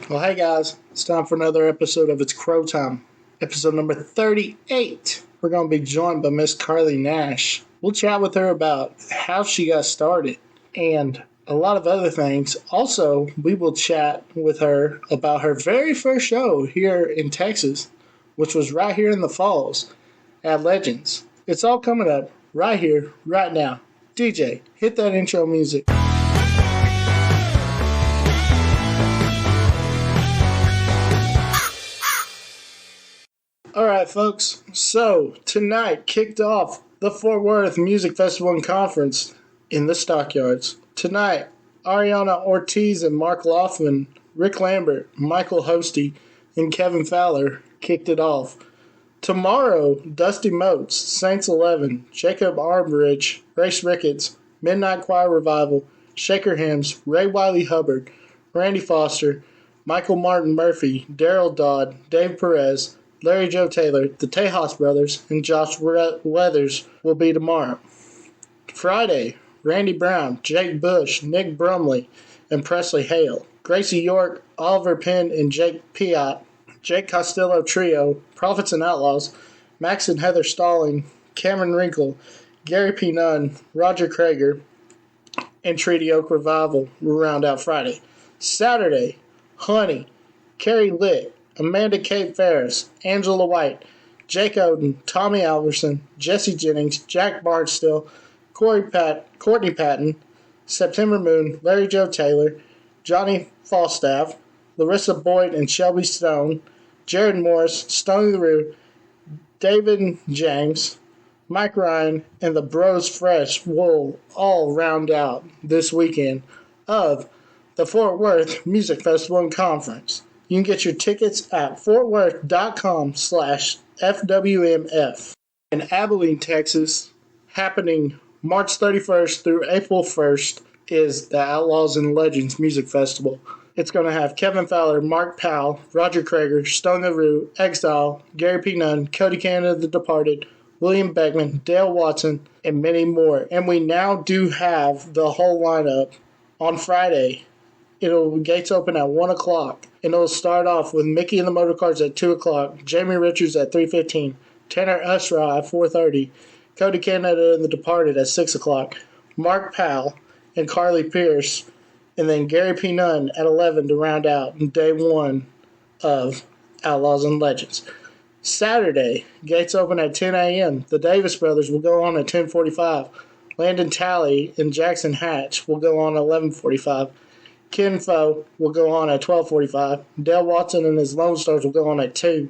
Well, hey guys, it's time for another episode of It's Crow Time, episode number 38. We're going to be joined by Miss Carly Nash. We'll chat with her about how she got started and a lot of other things. Also, we will chat with her about her very first show here in Texas, which was right here in the Falls at Legends. It's all coming up right here, right now. DJ, hit that intro music. Alright, folks, so tonight kicked off the Fort Worth Music Festival and Conference in the Stockyards. Tonight, Ariana Ortiz and Mark Laughlin, Rick Lambert, Michael Hosty, and Kevin Fowler kicked it off. Tomorrow, Dusty Motes, Saints 11, Jacob Armbridge, Grace Ricketts, Midnight Choir Revival, Shaker Hymns, Ray Wiley Hubbard, Randy Foster, Michael Martin Murphy, Daryl Dodd, Dave Perez, Larry Joe Taylor, the Tejas Brothers, and Josh Weathers will be tomorrow. Friday, Randy Brown, Jake Bush, Nick Brumley, and Presley Hale. Gracie York, Oliver Penn, and Jake Piat. Jake Costello Trio, Prophets and Outlaws, Max and Heather Stalling, Cameron Wrinkle, Gary P. Nunn, Roger Krager, and Treaty Oak Revival will round out Friday. Saturday, Honey, Carrie Litt, Amanda Kate Ferris, Angela White, Jake Oden, Tommy Alverson, Jesse Jennings, Jack Barnstill, Courtney Patton, September Moon, Larry Joe Taylor, Johnny Falstaff, Larissa Boyd and Shelby Stone, Jared Morris, Stoney LaRue, David James, Mike Ryan, and the Bros Fresh will all round out this weekend of the Fort Worth Music Festival and Conference. You can get your tickets at fortworth.com/FWMF. In Abilene, Texas, happening March 31st through April 1st, is the Outlaws and Legends Music Festival. It's going to have Kevin Fowler, Mark Powell, Roger Krager, Stone LaRue, Exile, Gary P. Nunn, Cody Canada The Departed, William Beckman, Dale Watson, and many more. And we now do have the whole lineup on Friday. Gates open at 1 o'clock. And it'll start off with Mickey and the Motorcars at 2 o'clock, Jamie Richards at 3:15, Tanner Usra at 4:30, Cody Canada and The Departed at 6 o'clock, Mark Powell and Carly Pierce, and then Gary P. Nunn at 11 to round out day one of Outlaws and Legends. Saturday, gates open at 10 a.m. The Davis Brothers will go on at 10:45. Landon Talley and Jackson Hatch will go on at 11:45. Ken Foe will go on at 12:45. Dale Watson and his Lone Stars will go on at 2,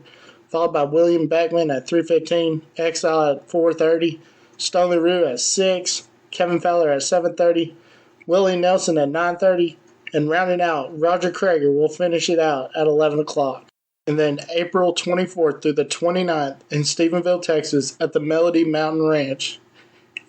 followed by William Beckman at 3:15, Exile at 4:30, Stone LaRue at 6, Kevin Fowler at 7:30, Willie Nelson at 9:30, and rounding out, Roger Krager will finish it out at 11 o'clock. And then April 24th through the 29th in Stephenville, Texas at the Melody Mountain Ranch.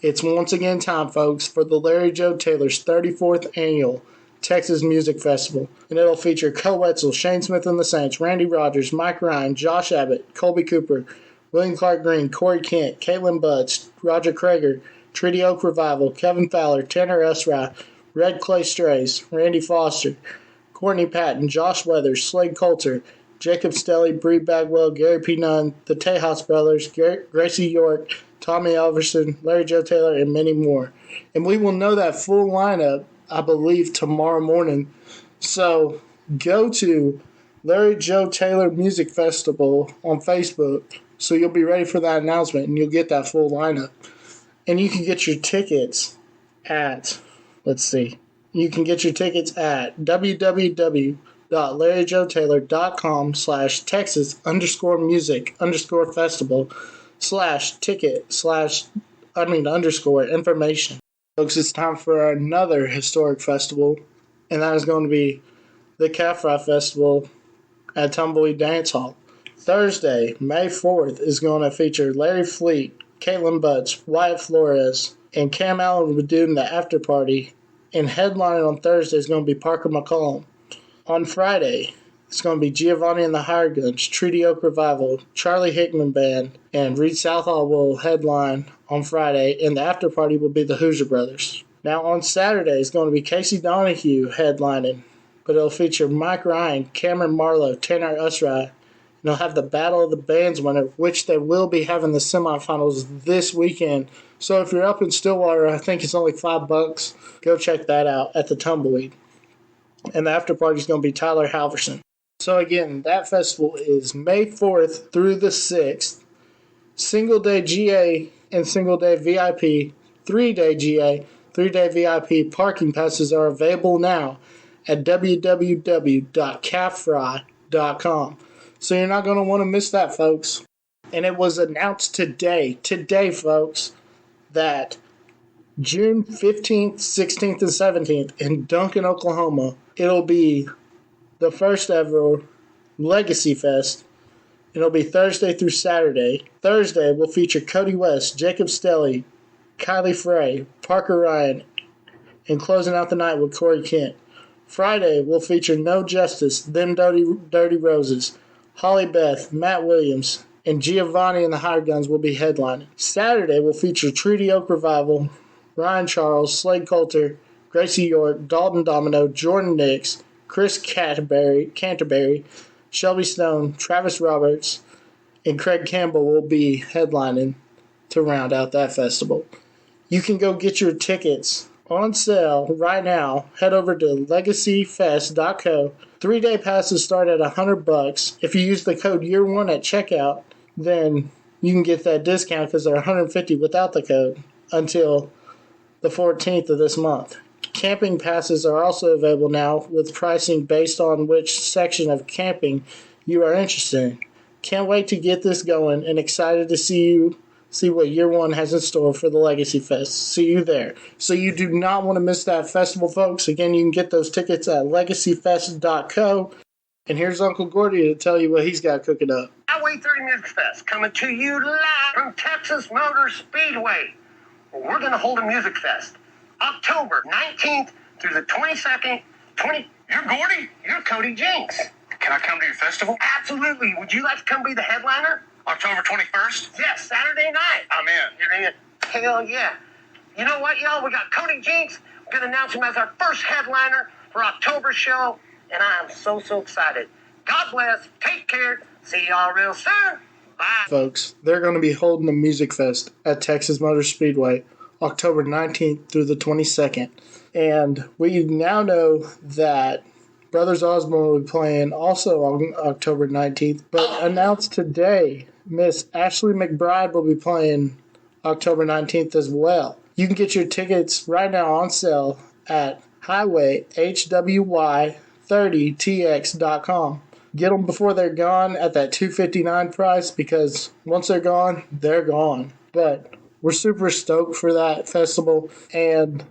It's once again time, folks, for the Larry Joe Taylor's 34th annual Texas Music Festival, and it'll feature Co Wetzel, Shane Smith and the Saints, Randy Rogers, Mike Ryan, Josh Abbott, Colby Cooper, William Clark Green, Corey Kent, Caitlin Budds, Roger Krager, Treaty Oak Revival, Kevin Fowler, Tanner Usry, Red Clay Strays, Randy Foster, Courtney Patton, Josh Weathers, Slade Coulter, Jacob Stelly, Bree Bagwell, Gary P. Nunn, the Tejas Brothers, Gracie York, Tommy Alverson, Larry Joe Taylor, and many more. And we will know that full lineup, I believe, tomorrow morning. So go to Larry Joe Taylor Music Festival on Facebook so you'll be ready for that announcement and you'll get that full lineup. And you can get your tickets at, you can get your tickets at www.larryjoetaylor.com/Texas_music_festival/ticket/information. Folks, it's time for another historic festival, and that is going to be the Calf Fry Festival at Tumbleweed Dance Hall. Thursday, May 4th, is going to feature Larry Fleet, Caitlin Butts, Wyatt Flores, and Cam Allen will be doing the after party, and headlining on Thursday is going to be Parker McCollum. On Friday, it's going to be Giovanni and the Hired Guns, Treaty Oak Revival, Charlie Hickman Band, and Reed Southall will headline on Friday, and the after party will be the Hoosier Brothers. Now on Saturday, it's going to be Casey Donahue headlining, but it'll feature Mike Ryan, Cameron Marlowe, Tanner Usrai, and they'll have the Battle of the Bands winner, which they will be having the semifinals this weekend. So if you're up in Stillwater, I think it's only $5. Go check that out at the Tumbleweed. And the after party is going to be Tyler Halverson. So again, that festival is May 4th through the 6th. Single day GA and single day VIP, 3-day GA, 3-day VIP parking passes are available now at www.calfry.com. So you're not going to want to miss that, folks. And it was announced today, folks, that June 15th, 16th, and 17th in Duncan, Oklahoma, it'll be the first ever Legacy Fest. It'll be Thursday through Saturday. Thursday will feature Cody West, Jacob Stelly, Kylie Frey, Parker Ryan, and closing out the night with Corey Kent. Friday will feature No Justice, Them Dirty Roses, Holly Beth, Matt Williams, and Giovanni and the Hired Guns will be headlining. Saturday will feature Treaty Oak Revival, Ryan Charles, Slade Coulter, Gracie York, Dalton Domino, Jordan Nix, Chris Canterbury, Shelby Stone, Travis Roberts, and Craig Campbell will be headlining to round out that festival. You can go get your tickets on sale right now. Head over to legacyfest.co. 3-day passes start at $100. If you use the code YEAR1 at checkout, then you can get that discount because they're $150 without the code until the 14th of this month. Camping passes are also available now with pricing based on which section of camping you are interested in. Can't wait to get this going and excited to see what Year One has in store for the Legacy Fest. See you there. So you do not want to miss that festival, folks. Again, you can get those tickets at legacyfest.co. And here's Uncle Gordy to tell you what he's got cooking up. Highway 30 Music Fest coming to you live from Texas Motor Speedway. We're going to hold a music fest October 19th through the 22nd. You're Gordy. You're Cody Jinks. Can I come to your festival? Absolutely. Would you like to come be the headliner? October 21st? Yes, Saturday night. I'm in. You're in? Hell yeah. You know what, y'all? We got Cody Jinks. We're going to announce him as our first headliner for October's show, and I am so excited. God bless. Take care. See y'all real soon. Bye. Folks, they're going to be holding a music fest at Texas Motor Speedway October 19th through the 22nd. And we now know that Brothers Osborne will be playing also on October 19th, but announced today, Miss Ashley McBride will be playing October 19th as well. You can get your tickets right now on sale at highwayhwy30tx.com. Get them before they're gone at that $259 price, because once they're gone, they're gone. But we're super stoked for that festival, and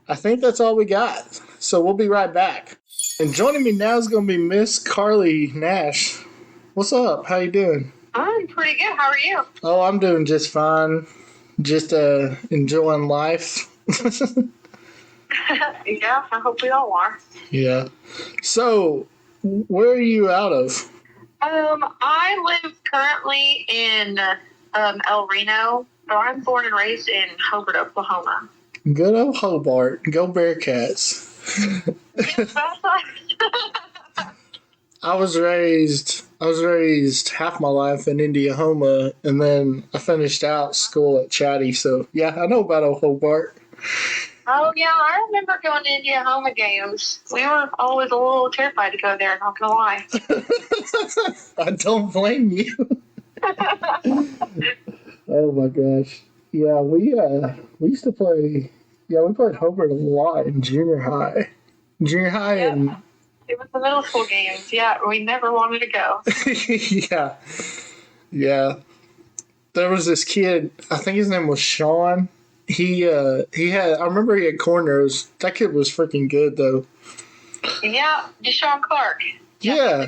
I think that's all we got. So we'll be right back. And joining me now is going to be Miss Carly Nash. What's up? How you doing? I'm pretty good. How are you? Oh, I'm doing just fine. Just enjoying life. Yeah, I hope we all are. Yeah. So, where are you out of? I live currently in El Reno, but I'm born and raised in Hobart, Oklahoma. Good old Hobart. Go Bearcats. I was raised half my life in Indiahoma, and then I finished out school at Chatty. So yeah, I know about old Hobart. Oh yeah, I remember going to Indiahoma games. We were always a little terrified to go there. Not gonna lie. I don't blame you. Oh my gosh. Yeah, we used to play. Yeah, we played Hobart a lot in junior high. And it was the middle school games. Yeah, we never wanted to go. Yeah. There was this kid. I think his name was Sean. He had. I remember he had corners. That kid was freaking good though. Yeah, Deshaun Clark. Yeah.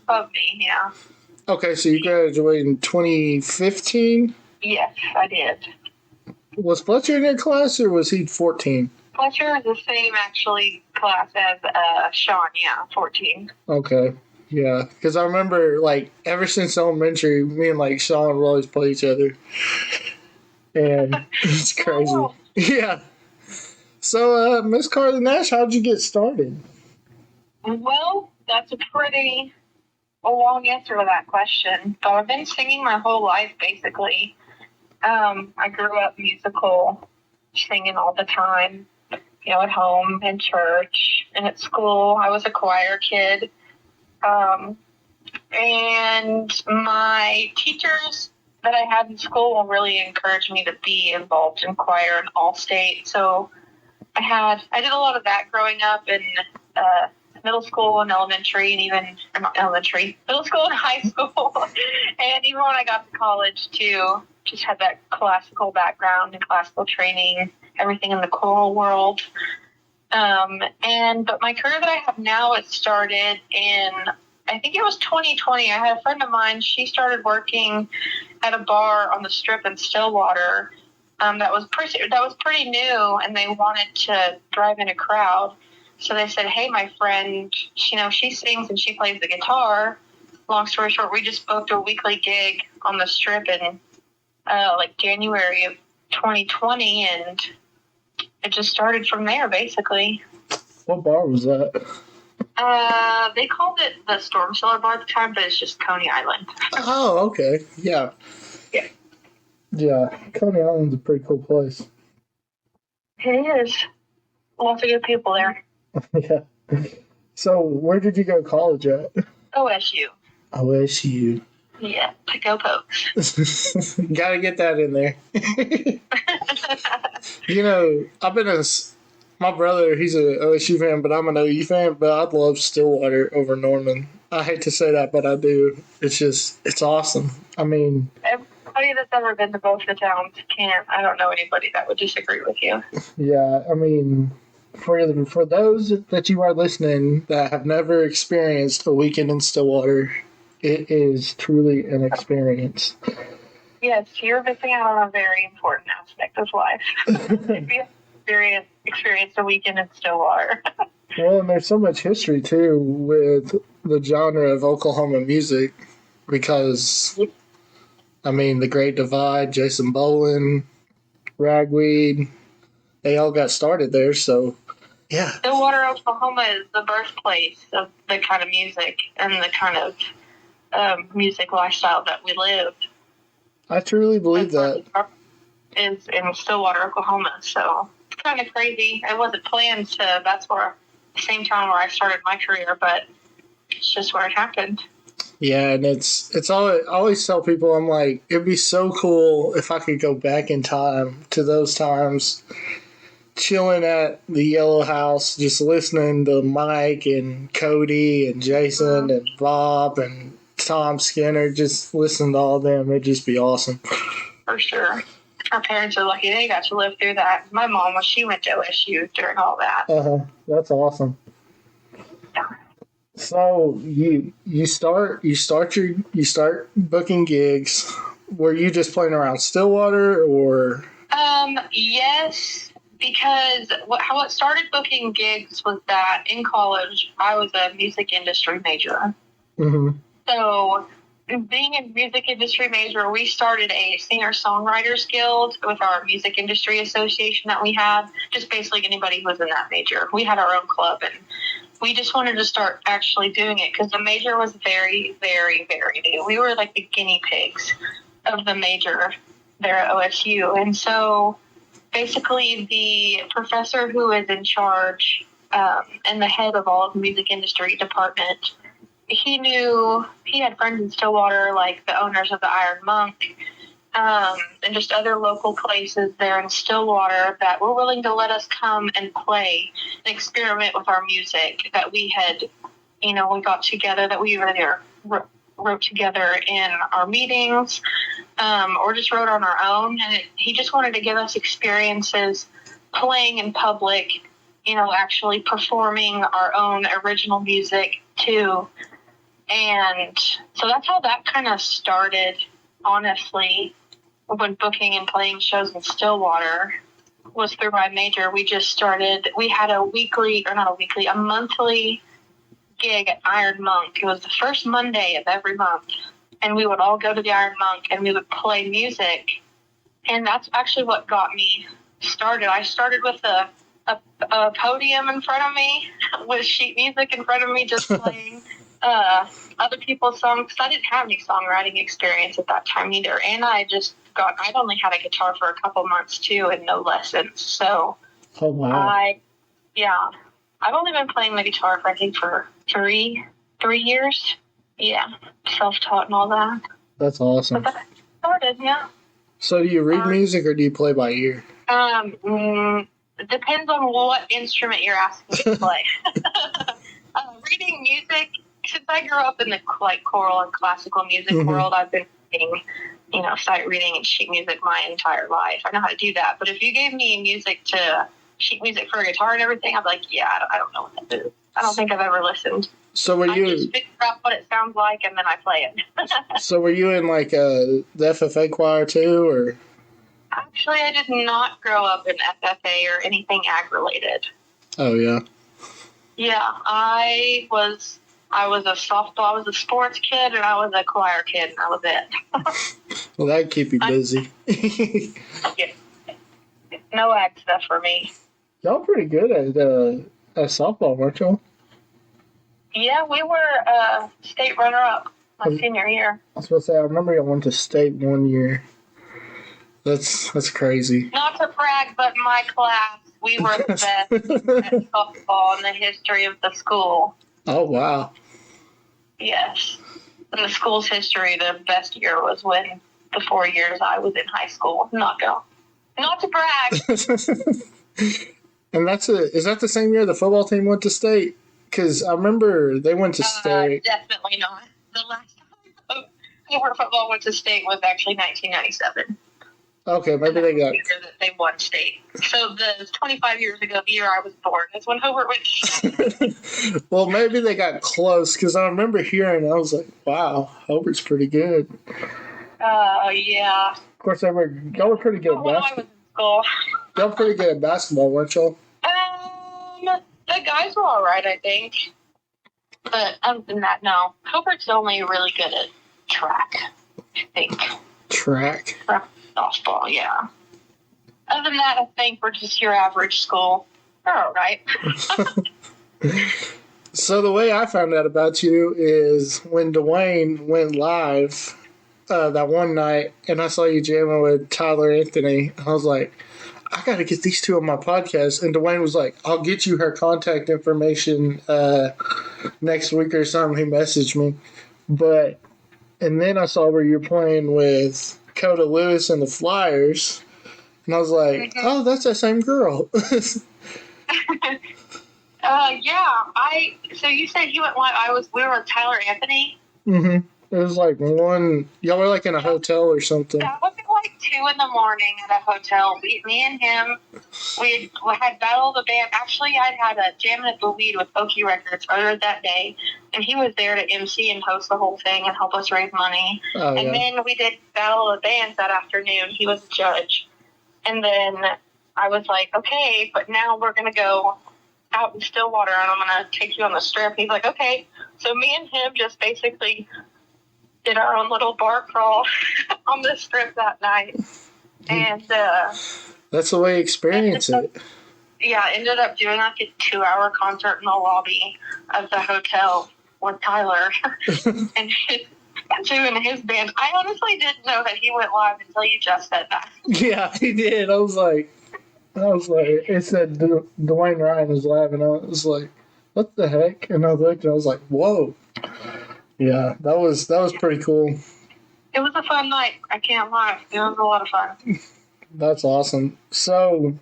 Above me. Yeah. Okay, so you graduated in 2015. Yes, I did. Was Fletcher in your class, or was he 14? Fletcher is the same, actually, class as Sean, 14. Okay, yeah. Because I remember, ever since elementary, me and, Sean would always play each other. And it's crazy. Oh. Yeah. So, Miss Carly Nash, how'd you get started? Well, that's a long answer to that question. So I've been singing my whole life, basically. I grew up musical, singing all the time, at home, in church, and at school. I was a choir kid. And my teachers that I had in school really encouraged me to be involved in choir and all state. So I did a lot of that growing up in middle school and elementary, and even not elementary, middle school and high school, and even when I got to college too. Just had that classical background and classical training, everything in the choral world. But my career that I have now, it started in, I think it was 2020. I had a friend of mine. She started working at a bar on the Strip in Stillwater. That was pretty new, and they wanted to drive in a crowd. So they said, "Hey, my friend, she sings and she plays the guitar." Long story short, we just booked a weekly gig on the Strip in January of 2020, and it just started from there, basically. What bar was that? They called it the Storm Cellar Bar at the time, but it's just Coney Island. Oh, okay. Yeah. Yeah. Yeah. Coney Island's a pretty cool place. It is. Lots of good people there. Yeah. So, where did you go to college at? OSU. OSU. Yeah, to go Pokes. Gotta get that in there. My brother, he's an OSU fan, but I'm an OU fan, but I'd love Stillwater over Norman. I hate to say that, but I do. It's awesome. I mean, everybody that's ever been to both the towns I don't know anybody that would disagree with you. Yeah, I mean, for those that you are listening that have never experienced a weekend in Stillwater, it is truly an experience. Yes, you're missing out on a very important aspect of life. If you experienced a weekend in Stillwater. Well, and there's so much history, too, with the genre of Oklahoma music because, I mean, the Great Divide, Jason Boland, Ragweed, they all got started there, so, yeah. Stillwater, Oklahoma is the birthplace of the kind of music and the kind of music lifestyle that we lived. I truly believe that. Is in Stillwater, Oklahoma, so it's kind of crazy. It wasn't planned to, that's where, the same town where I started my career, but it's just where it happened. Yeah, and it's always, I always tell people, I'm like, it'd be so cool if I could go back in time to those times, chilling at the Yellow House, just listening to Mike and Cody and Jason and Bob and Tom Skinner, just listening to all of them. It'd just be awesome. For sure. Our parents are lucky they got to live through that. My mom, she went to OSU during all that. That's awesome. So you start booking gigs. Were you just playing around Stillwater or? Yes, because how it started booking gigs was that in college I was a music industry major. Mm-hmm. So being a music industry major, we started a singer-songwriters guild with our music industry association that we had. Just basically anybody who was in that major. We had our own club, and we just wanted to start actually doing it because the major was very, very, very new. We were like the guinea pigs of the major there at OSU. And so basically the professor who is in charge and the head of all of the music industry department, he had friends in Stillwater, like the owners of the Iron Monk, and just other local places there in Stillwater that were willing to let us come and play and experiment with our music that we had, we got together, that we either wrote together in our meetings or just wrote on our own. And he just wanted to give us experiences playing in public, actually performing our own original music too. And so that's how that kind of started, honestly, when booking and playing shows in Stillwater was through my major. We had a monthly gig at Iron Monk. It was the first Monday of every month. And we would all go to the Iron Monk and we would play music. And that's actually what got me started. I started with a a podium in front of me with sheet music in front of me, just playing other people's songs. 'Cause I didn't have any songwriting experience at that time either, and I'd only had a guitar for a couple months too, and no lessons. So, Oh wow! I've only been playing the guitar for I think for three years. Yeah, self-taught and all that. That's awesome. But that started, yeah. So do you read music or do you play by ear? It depends on what instrument you're asking me to play. Reading music, since I grew up in the choral and classical music world, I've been reading, sight reading and sheet music my entire life. I know how to do that. But if you gave me sheet music for a guitar and everything, I'd be like, I don't know what that is. I don't think I've ever listened. So I just figure out what it sounds like and then I play it. So were you in the FFA choir too, or? Actually, I did not grow up in FFA or anything ag-related. Oh, yeah. Yeah, I was a sports kid, and I was a choir kid, and that was it. Well, that'd keep you busy. Yeah. No ag stuff for me. Y'all pretty good at softball, weren't y'all? Yeah, we were state runner-up my senior year. I was supposed to say, I remember y'all went to state one year. That's crazy. Not to brag, but my class, we were the best at softball in the history of the school. Oh, wow. Yes. In the school's history, the best year was when the 4 years I was in high school. Not to brag. And is that the same year the football team went to state? Because I remember they went to state. Definitely not. The last time Hoover football went to state was actually 1997. Okay, maybe they got... That they won state. So the 25 years ago, the year I was born, is when Hoover went to state. Well, maybe they got close, because I remember hearing, I was like, wow, Hoover's pretty good. Yeah. Of course, y'all were pretty good at basketball. When I was in school. Y'all were pretty good at basketball, weren't y'all? The guys were all right, I think. But other than that, no. Hoover's only really good at track, I think. Track? Softball, yeah. Other than that, I think we're just your average school. We're all right. So the way I found out about you is when Dwayne went live that one night, and I saw you jamming with Tyler Anthony. I was like, I got to get these two on my podcast. And Dwayne was like, I'll get you her contact information next week or something. He messaged me. And then I saw where you're playing with Coda Lewis and the Flyers. And I was like, oh, that's that same girl. Yeah. So you said he went live. We were with Tyler Anthony. Mm-hmm. It was like y'all were like in a hotel or something. That was like 2 a.m. at a hotel. Me and him, we had Battle of the Band. Actually, I'd had a Jamming at the Weed with Okie Records earlier that day, and he was there to MC and host the whole thing and help us raise money. Oh, and then we did Battle of the Bands that afternoon. He was a judge. And then I was like, okay, but now we're going to go out in Stillwater, and I'm going to take you on the strip. He's like, okay. So me and him just basically did our own little bar crawl on the strip that night. And that's the way you experience it. Yeah, ended up doing like a 2-hour concert in the lobby of the hotel with Tyler and doing his band. I honestly didn't know that he went live until you just said that. Yeah, he did. I was like, it said Dwayne Ryan was live, and I was like, what the heck? And I looked, and I was like, whoa. Yeah, that was pretty cool. It was a fun night. I can't lie. It was a lot of fun. That's awesome. So,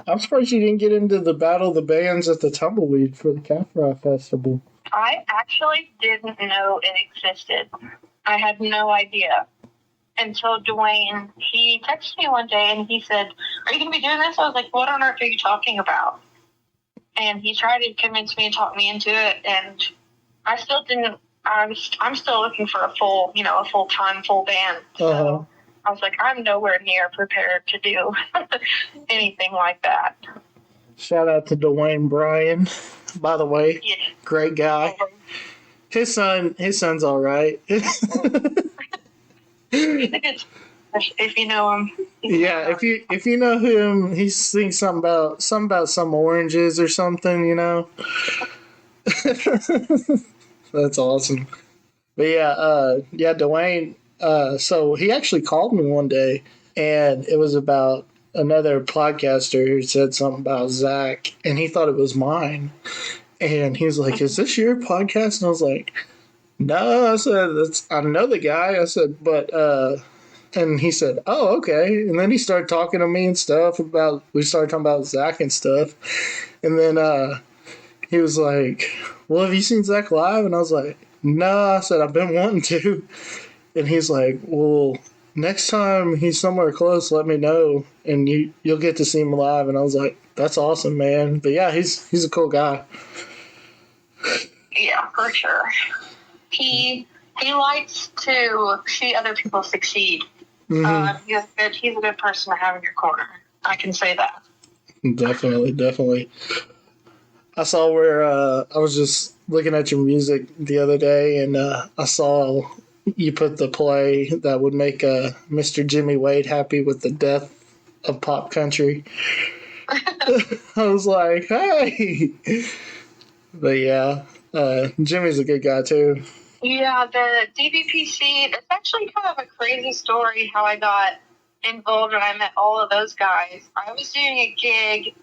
I'm surprised you didn't get into the Battle of the Bands at the Tumbleweed for the Calf Rock Festival. I actually didn't know it existed. I had no idea. Until Dwayne, he texted me one day and he said, are you going to be doing this? I was like, what on earth are you talking about? And he tried to convince me and talk me into it, and I still didn't. I'm still looking for a full-time, full band. So I was like, I'm nowhere near prepared to do anything like that. Shout out to Dwayne Bryan, by the way. Yeah. Great guy. His son's all right. He's a good. if you know him. Yeah, if you know him, he sings something about some oranges or something, you know. That's awesome. But yeah, Dwayne. So he actually called me one day, and it was about another podcaster who said something about Zach, and he thought it was mine. And he was like, "Is this your podcast?" And I was like, "No." I said, I know the guy." I said, "But," and he said, "Oh, okay." And then he started talking to me and stuff we started talking about Zach and stuff. And then he was like, "Well, have you seen Zach live?" And I was like, "No." I said, "I've been wanting to." And he's like, "Well, next time he's somewhere close, let me know, and you'll get to see him live." And I was like, "That's awesome, man." But yeah, he's a cool guy. Yeah, for sure. He likes to see other people succeed. Mm-hmm. He's a good person to have in your corner. I can say that. Definitely. I saw where I was just looking at your music the other day, and I saw you put the play that would make Mr. Jimmy Wade happy with the death of pop country. I was like, hey. But yeah, Jimmy's a good guy too. Yeah, the DBPC, it's actually kind of a crazy story how I got involved when I met all of those guys. I was doing a gig.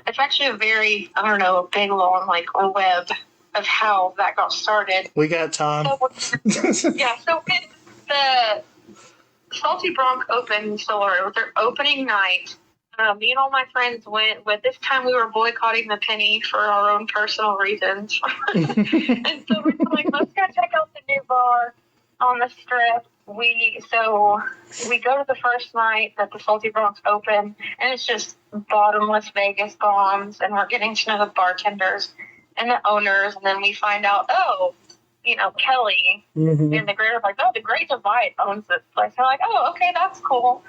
It's actually a very, I don't know, big, long, like, web of how that got started. We got time. So when the Salty Bronc opened, so it was their opening night. Me and all my friends went, but this time we were boycotting the penny for our own personal reasons. And so we were like, let's go check out the new bar on the Strip. We go to the first night that the Salty Bronx open, and it's just bottomless Vegas bombs, and we're getting to know the bartenders and the owners, and then we find out, Kelly and the Great, like, the Great Divide owns this place. We're like, oh, okay, that's cool.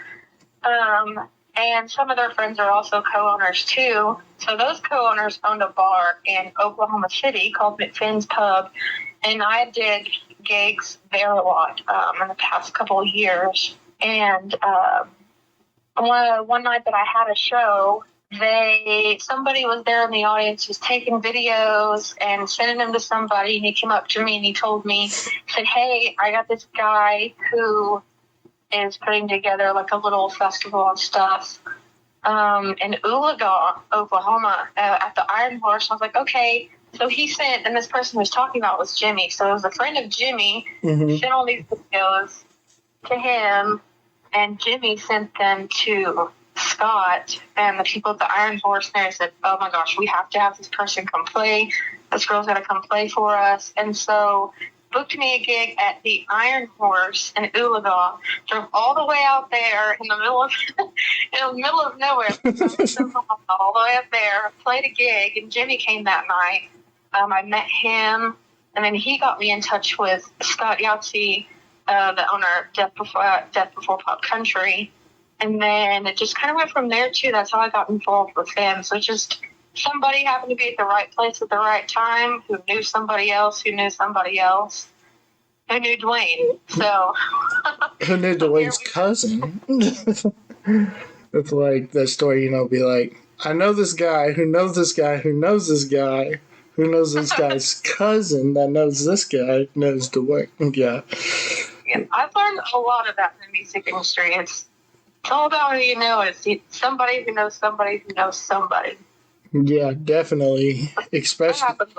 And some of their friends are also co-owners too. So those co-owners owned a bar in Oklahoma City called McFinn's Pub, and I did gigs there a lot in the past couple of years. And one night that I had a show, somebody was there in the audience, was taking videos and sending them to somebody, and he came up to me and he said, hey, I got this guy who is putting together like a little festival and stuff in Oologah, Oklahoma, at the Iron Horse. I was like, okay. So he sent, and this person who was talking about was Jimmy. So it was a friend of Jimmy, sent all these videos to him, and Jimmy sent them to Scott and the people at the Iron Horse there. Said, oh my gosh, we have to have this person come play. This girl's got to come play for us. And so booked me a gig at the Iron Horse in Oologah. Drove all the way out there in the middle of nowhere, all the way up there. Played a gig, and Jimmy came that night. I met him, and then he got me in touch with Scott Yahtzee, the owner of Death Before Pop Country, and then it just kind of went from there too. That's how I got involved with them. So just somebody happened to be at the right place at the right time, who knew somebody else, who knew somebody else, who knew Dwayne. So who knew Dwayne's cousin? It's like that story, be like, I know this guy who knows this guy who knows this guy who knows this guy's cousin that knows this guy knows Dwayne. Yeah. I've learned a lot of that in the music industry. It's all about who you know. It's somebody who knows somebody who knows somebody. Yeah, definitely. Especially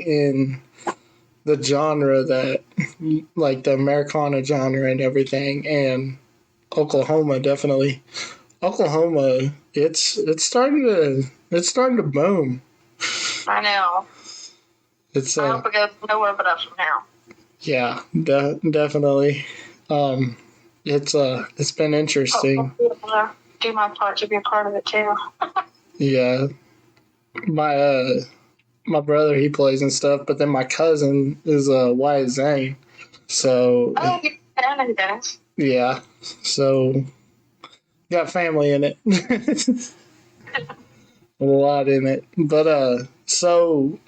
in the genre that, like the Americana genre and everything, and Oklahoma definitely. Oklahoma, it's starting to boom. I know. I hope it goes nowhere but up from now. Yeah, definitely. It's been interesting. Do my part to be a part of it too. Yeah, my brother, he plays and stuff, but then my cousin is Wyatt Zane. So I know who that is. Yeah, so got family in it. A lot in it. But so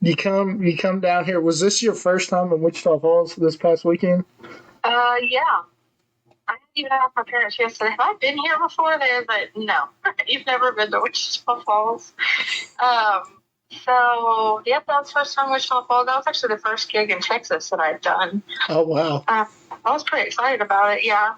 you come down here. Was this your first time in Wichita Falls this past weekend? Yeah. I didn't even ask my parents yesterday, have I been here before? They're like, no, you've never been to Wichita Falls. So, yep, that was the first time in Wichita Falls. That was actually the first gig in Texas that I'd done. Oh, wow. I was pretty excited about it, yeah.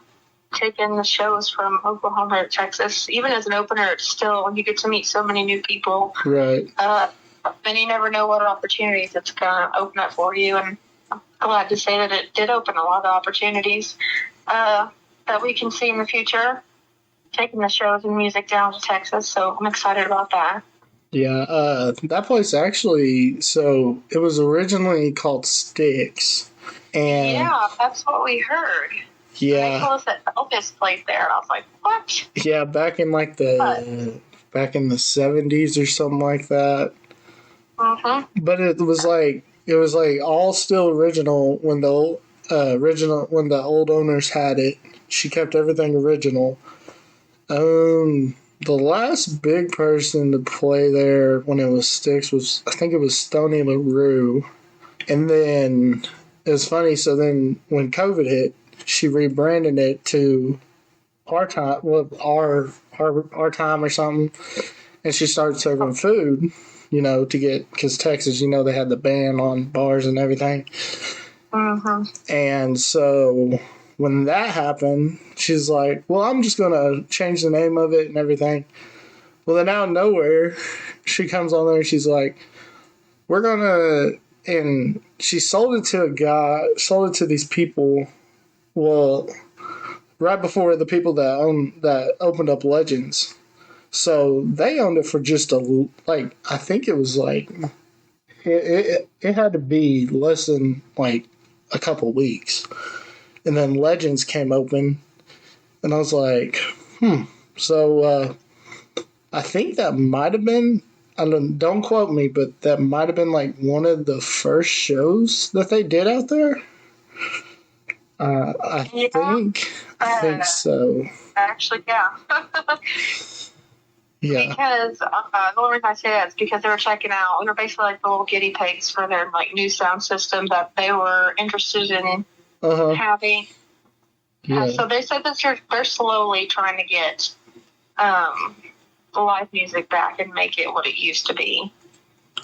Taking the shows from Oklahoma to Texas. Even as an opener, it's still, you get to meet so many new people. Right. And you never know what opportunities it's going to open up for you. And I'm glad to say that it did open a lot of opportunities that we can see in the future, taking the shows and music down to Texas. So I'm excited about that. Yeah, that place actually, so it was originally called Styx. And yeah, that's what we heard. Yeah. They told us that Elvis played there, and I was like, what? Yeah, back in like the 70s or something like that. Mm-hmm. But it was like all still original when the old owners had it. She kept everything original. The last big person to play there when it was Styx was, I think it was Stoney LaRue. And then it was funny, so then when COVID hit, she rebranded it to our time, our time or something, and she started serving food, to get, because Texas, they had the ban on bars and everything. Mm-hmm. And so when that happened, she's like, well, I'm just going to change the name of it and everything. Well, then out of nowhere, she comes on there and she's like, we're going to, and she sold it to these people. Well, right before the people that opened up Legends. So they owned it for just I think it was like, it had to be less than like a couple weeks. And then Legends came open, and I was like, So I think that might have been, don't quote me, but that might have been like one of the first shows that they did out there. I think so. Actually, yeah. Yeah. Because the only reason I say that is because they were checking out, we were basically like the little guinea pigs for their like new sound system that they were interested in having. Yeah. So they said that they're slowly trying to get live music back and make it what it used to be.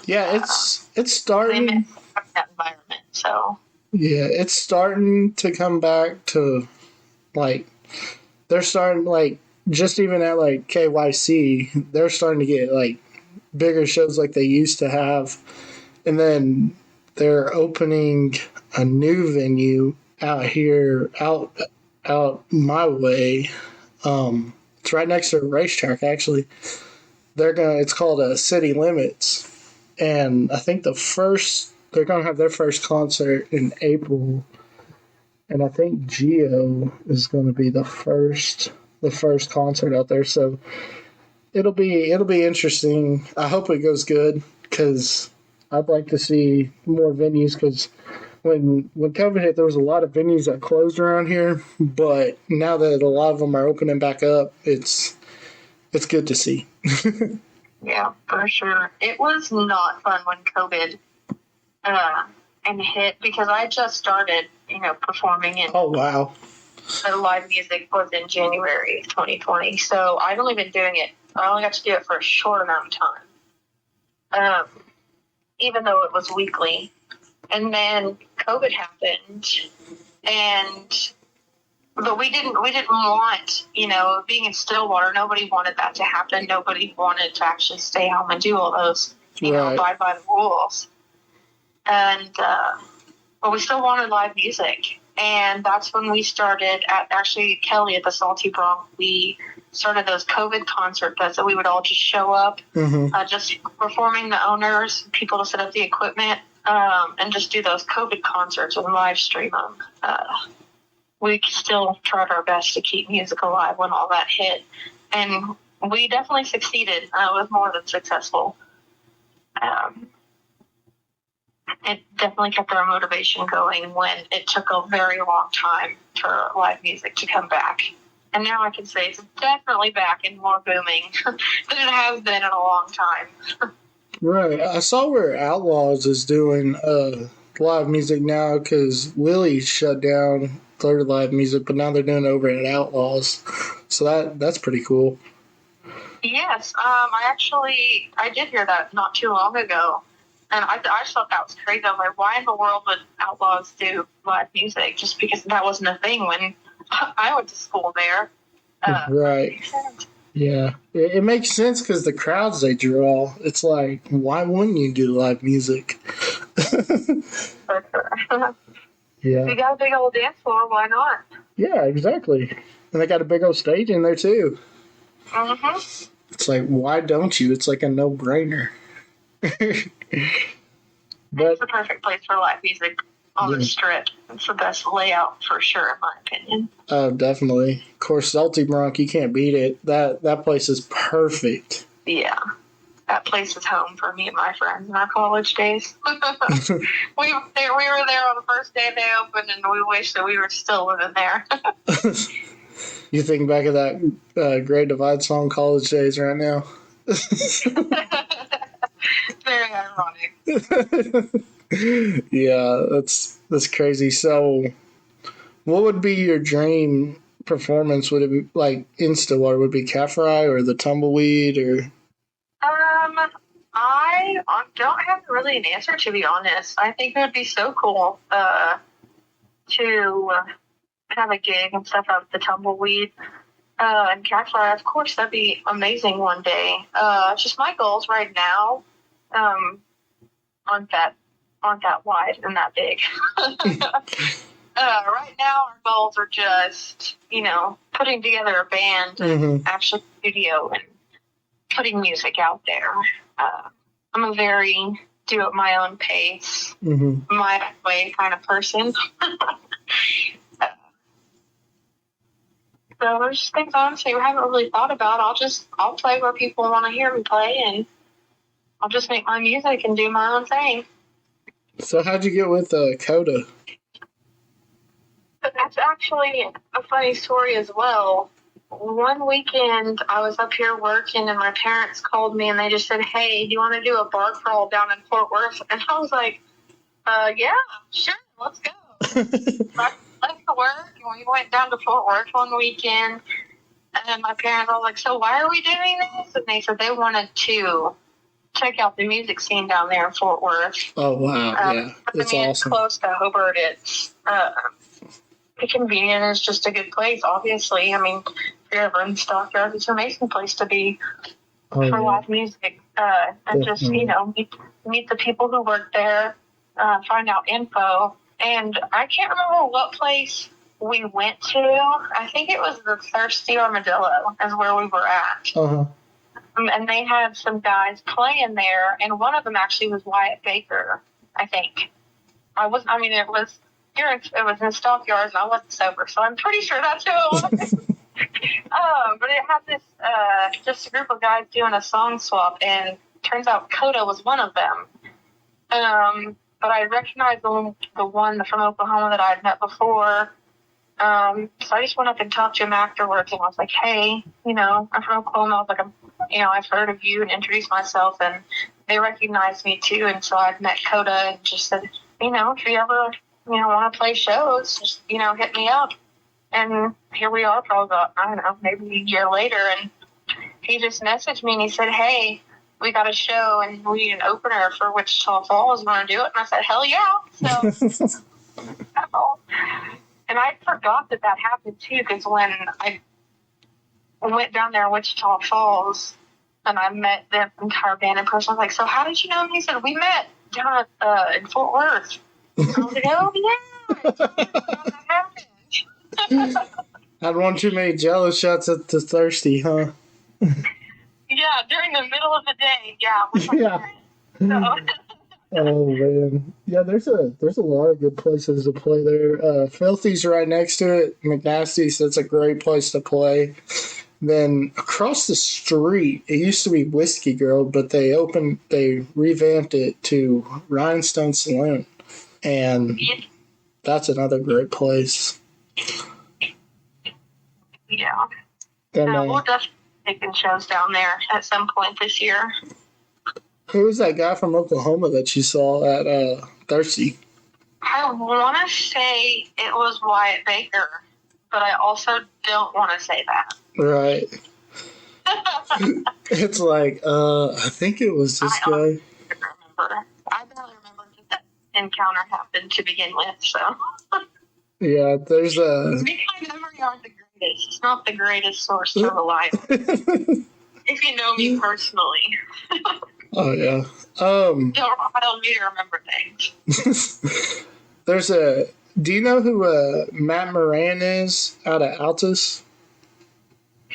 Yeah, it's starting. That environment, so. Yeah, it's starting to come back to, like, they're starting, like, just even at, like, KYC, they're starting to get, like, bigger shows like they used to have. And then they're opening a new venue out here, out my way. It's right next to a racetrack, actually. It's called City Limits. And I think they're going to have their first concert in April. And I think Geo is going to be the first concert out there. So it'll be interesting. I hope it goes good, because I'd like to see more venues, because when COVID hit, there was a lot of venues that closed around here, but now that a lot of them are opening back up, it's good to see. Yeah, for sure. It was not fun when COVID and hit, because I just started, performing in. Oh, wow. The live music was in January 2020, so I'd only been doing it. I only got to do it for a short amount of time, even though it was weekly. And then COVID happened, but we didn't want, being in Stillwater, nobody wanted that to happen. Nobody wanted to actually stay home and do all those, abide by the rules. And, but we still wanted live music. And that's when we started Kelly at the Salty Bronc. We started those COVID concert beds that we would all just show up, just performing, the owners, people to set up the equipment, and just do those COVID concerts and live stream them. We still tried our best to keep music alive when all that hit. And we definitely succeeded. It was more than successful. It definitely kept our motivation going when it took a very long time for live music to come back. And now I can say it's definitely back and more booming than it has been in a long time. Right. I saw where Outlaws is doing live music now, because Willie shut down their live music, but now they're doing it over at Outlaws. So that's pretty cool. Yes, I did hear that not too long ago, and I just thought that was crazy. I was like, why in the world would Outlaws do live music? Just because that wasn't a thing when I went to school there. Right. Yeah. It makes sense because the crowds they draw, it's like, why wouldn't you do live music? For sure. Yeah. If you got a big old dance floor, why not? Yeah, exactly. And they got a big old stage in there, too. Mm-hmm. It's like, why don't you? It's like a no-brainer. But it's the perfect place for live music on the Strip. It's the best layout for sure, in my opinion. Oh, definitely. Of course, Salty Bronc, you can't beat it. That place is perfect. Yeah. That place is home for me and my friends in our college days. we were there on the first day they opened, and we wish that we were still living there. You think back of that Great Divide song, College Days, right now? Very ironic. Yeah, that's crazy. So, what would be your dream performance? Would it be like Instawater? Would it be Cat Fry or the Tumbleweed or? I don't have really an answer, to be honest. I think it would be so cool to have a gig and stuff out at the Tumbleweed. And Cat Fry, of course, that'd be amazing one day. Just my goals right now aren't that wide and that big. Right now, our goals are just, putting together a band and actually studio and putting music out there. I'm a very do at my own pace, my way kind of person. So there's just things honestly I haven't really thought about. I'll play where people want to hear me play, and I'll just make my music and do my own thing. So how'd you get with Coda? But that's actually a funny story as well. One weekend, I was up here working, and my parents called me, and they just said, "Hey, do you want to do a bar crawl down in Fort Worth?" And I was like, yeah, sure, let's go. Left to work, and we went down to Fort Worth one weekend, and my parents were like, "So why are we doing this?" And they said they wanted to check out the music scene down there in Fort Worth. Oh, wow, yeah, that's awesome. It's close to Hobart. It's convenient. It's just a good place, obviously. I mean, if you're ever in Stockyards, it's an amazing place to be for live music. And just, meet the people who work there, find out info. And I can't remember what place we went to. I think it was the Thirsty Armadillo is where we were at. Uh-huh. And they had some guys playing there, and one of them actually was Wyatt Baker, I think. It was in Stockyards, and I wasn't sober, so I'm pretty sure that's who it was. But it had this, just a group of guys doing a song swap, and turns out Coda was one of them. But I recognized the one from Oklahoma that I had met before. So I just went up and talked to him afterwards, and I was like, "Hey, I'm from Oklahoma." I was like, I've heard of you, and introduced myself, and they recognized me too. And so I met Coda and just said, if you ever, want to play shows, just, hit me up. And here we are, probably about, I don't know, maybe a year later. And he just messaged me and he said, "Hey, we got a show and we need an opener for Wichita Falls. You want to do it?" And I said, "Hell yeah." So, and I forgot that happened too, because when I went down there in Wichita Falls and I met the entire band in person, I was like, "So how did you know?" And he said, "We met down in Fort Worth." I was like, "Oh yeah, that happened." I'd want too many Jello shots at the Thirsty, huh? Yeah, during the middle of the day, yeah. So. Oh man, yeah. There's a lot of good places to play there. Filthy's right next to it. McNasty's, that's a great place to play. Then across the street, it used to be Whiskey Girl, but they revamped it to Rhinestone Saloon, and that's another great place. Yeah. And, we'll definitely be taking shows down there at some point this year. Who was that guy from Oklahoma that you saw at Thirsty? I want to say it was Wyatt Baker, but I also don't want to say that. Right. It's like, I think it was this guy. I barely remember that that encounter happened to begin with, so. Yeah, there's a... My memory aren't the greatest. It's not the greatest source to rely on. If you know me personally. Oh, yeah. I don't need to remember things. There's a... Do you know who Matt Moran is out of Altus?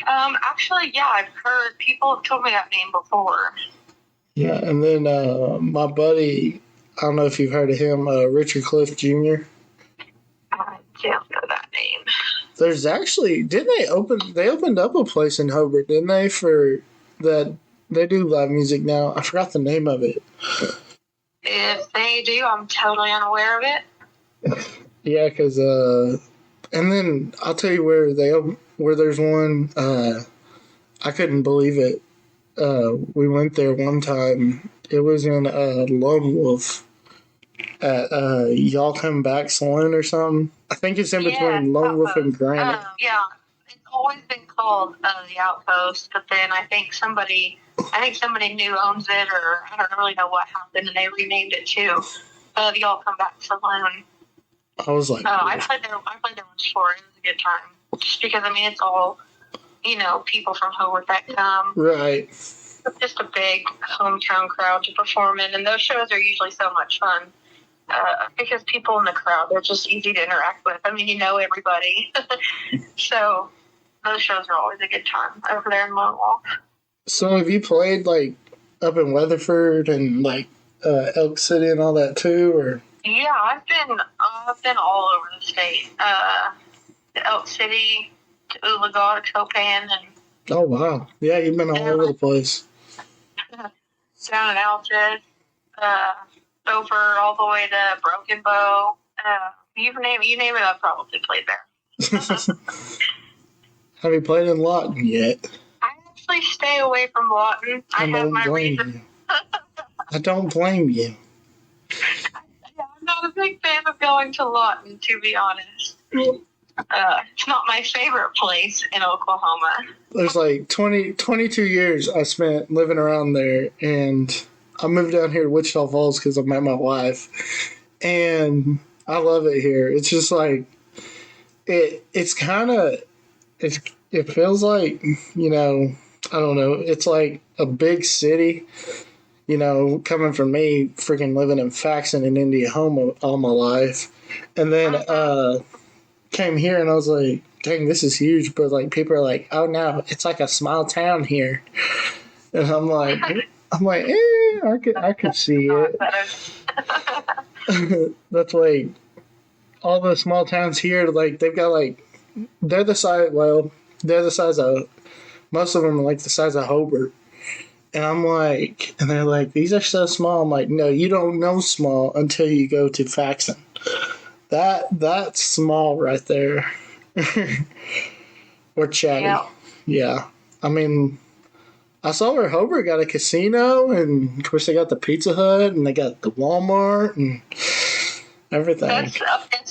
Actually, yeah, I've heard people have told me that name before. Yeah, and then my buddy, I don't know if you've heard of him, Richard Cliff Jr. I don't know that name. There's actually, they opened up a place in Hobart, didn't they, for that, they do live music now. I forgot the name of it. If they do, I'm totally unaware of it. Yeah, because, and then I'll tell you where there's one, I couldn't believe it. We went there one time. It was in Lone Wolf at Y'all Come Back Saloon or something. I think it's in between Lone Wolf and Granite. Yeah, it's always been called the Outpost, but then I think somebody new owns it, or I don't really know what happened, and they renamed it to the Y'all Come Back Saloon. I was like, I played there once before. It was a good time, just because it's all people from Hobart that come. Right. It's just a big hometown crowd to perform in, and those shows are usually so much fun because people in the crowd, they're just easy to interact with. Everybody. So those shows are always a good time over there in Lone Wolf. So have you played like up in Weatherford and like Elk City and all that too, or? Yeah, I've been all over the state. To Elk City, to Oologah, to Copan, and oh wow, yeah, you've been all over the place. Down in Altus, over all the way to Broken Bow. You name it, I've probably played there. Have you played in Lawton yet? I actually stay away from Lawton. I have my reasons. I don't blame you. I'm not a big fan of going to Lawton, to be honest. It's not my favorite place in Oklahoma. There's like 22 years I spent living around there, and I moved down here to Wichita Falls because I met my wife, and I love it here. It's just like, it's kind of, it feels like, I don't know, it's like a big city. Coming from me, freaking living in Faxon in Indiana all my life. And then came here and I was like, dang, this is huge. But like people are like, oh no, it's like a small town here. And I'm like, I could see it. That's like all the small towns here, like they've got like, they're the size of, most of them are like the size of Hobart. And I'm like, and they're like, these are so small. I'm like, no, you don't know small until you go to Faxon. That's small right there. Or Chatty. Yeah. I saw where Hobart got a casino, and of course they got the Pizza Hut, and they got the Walmart, and everything.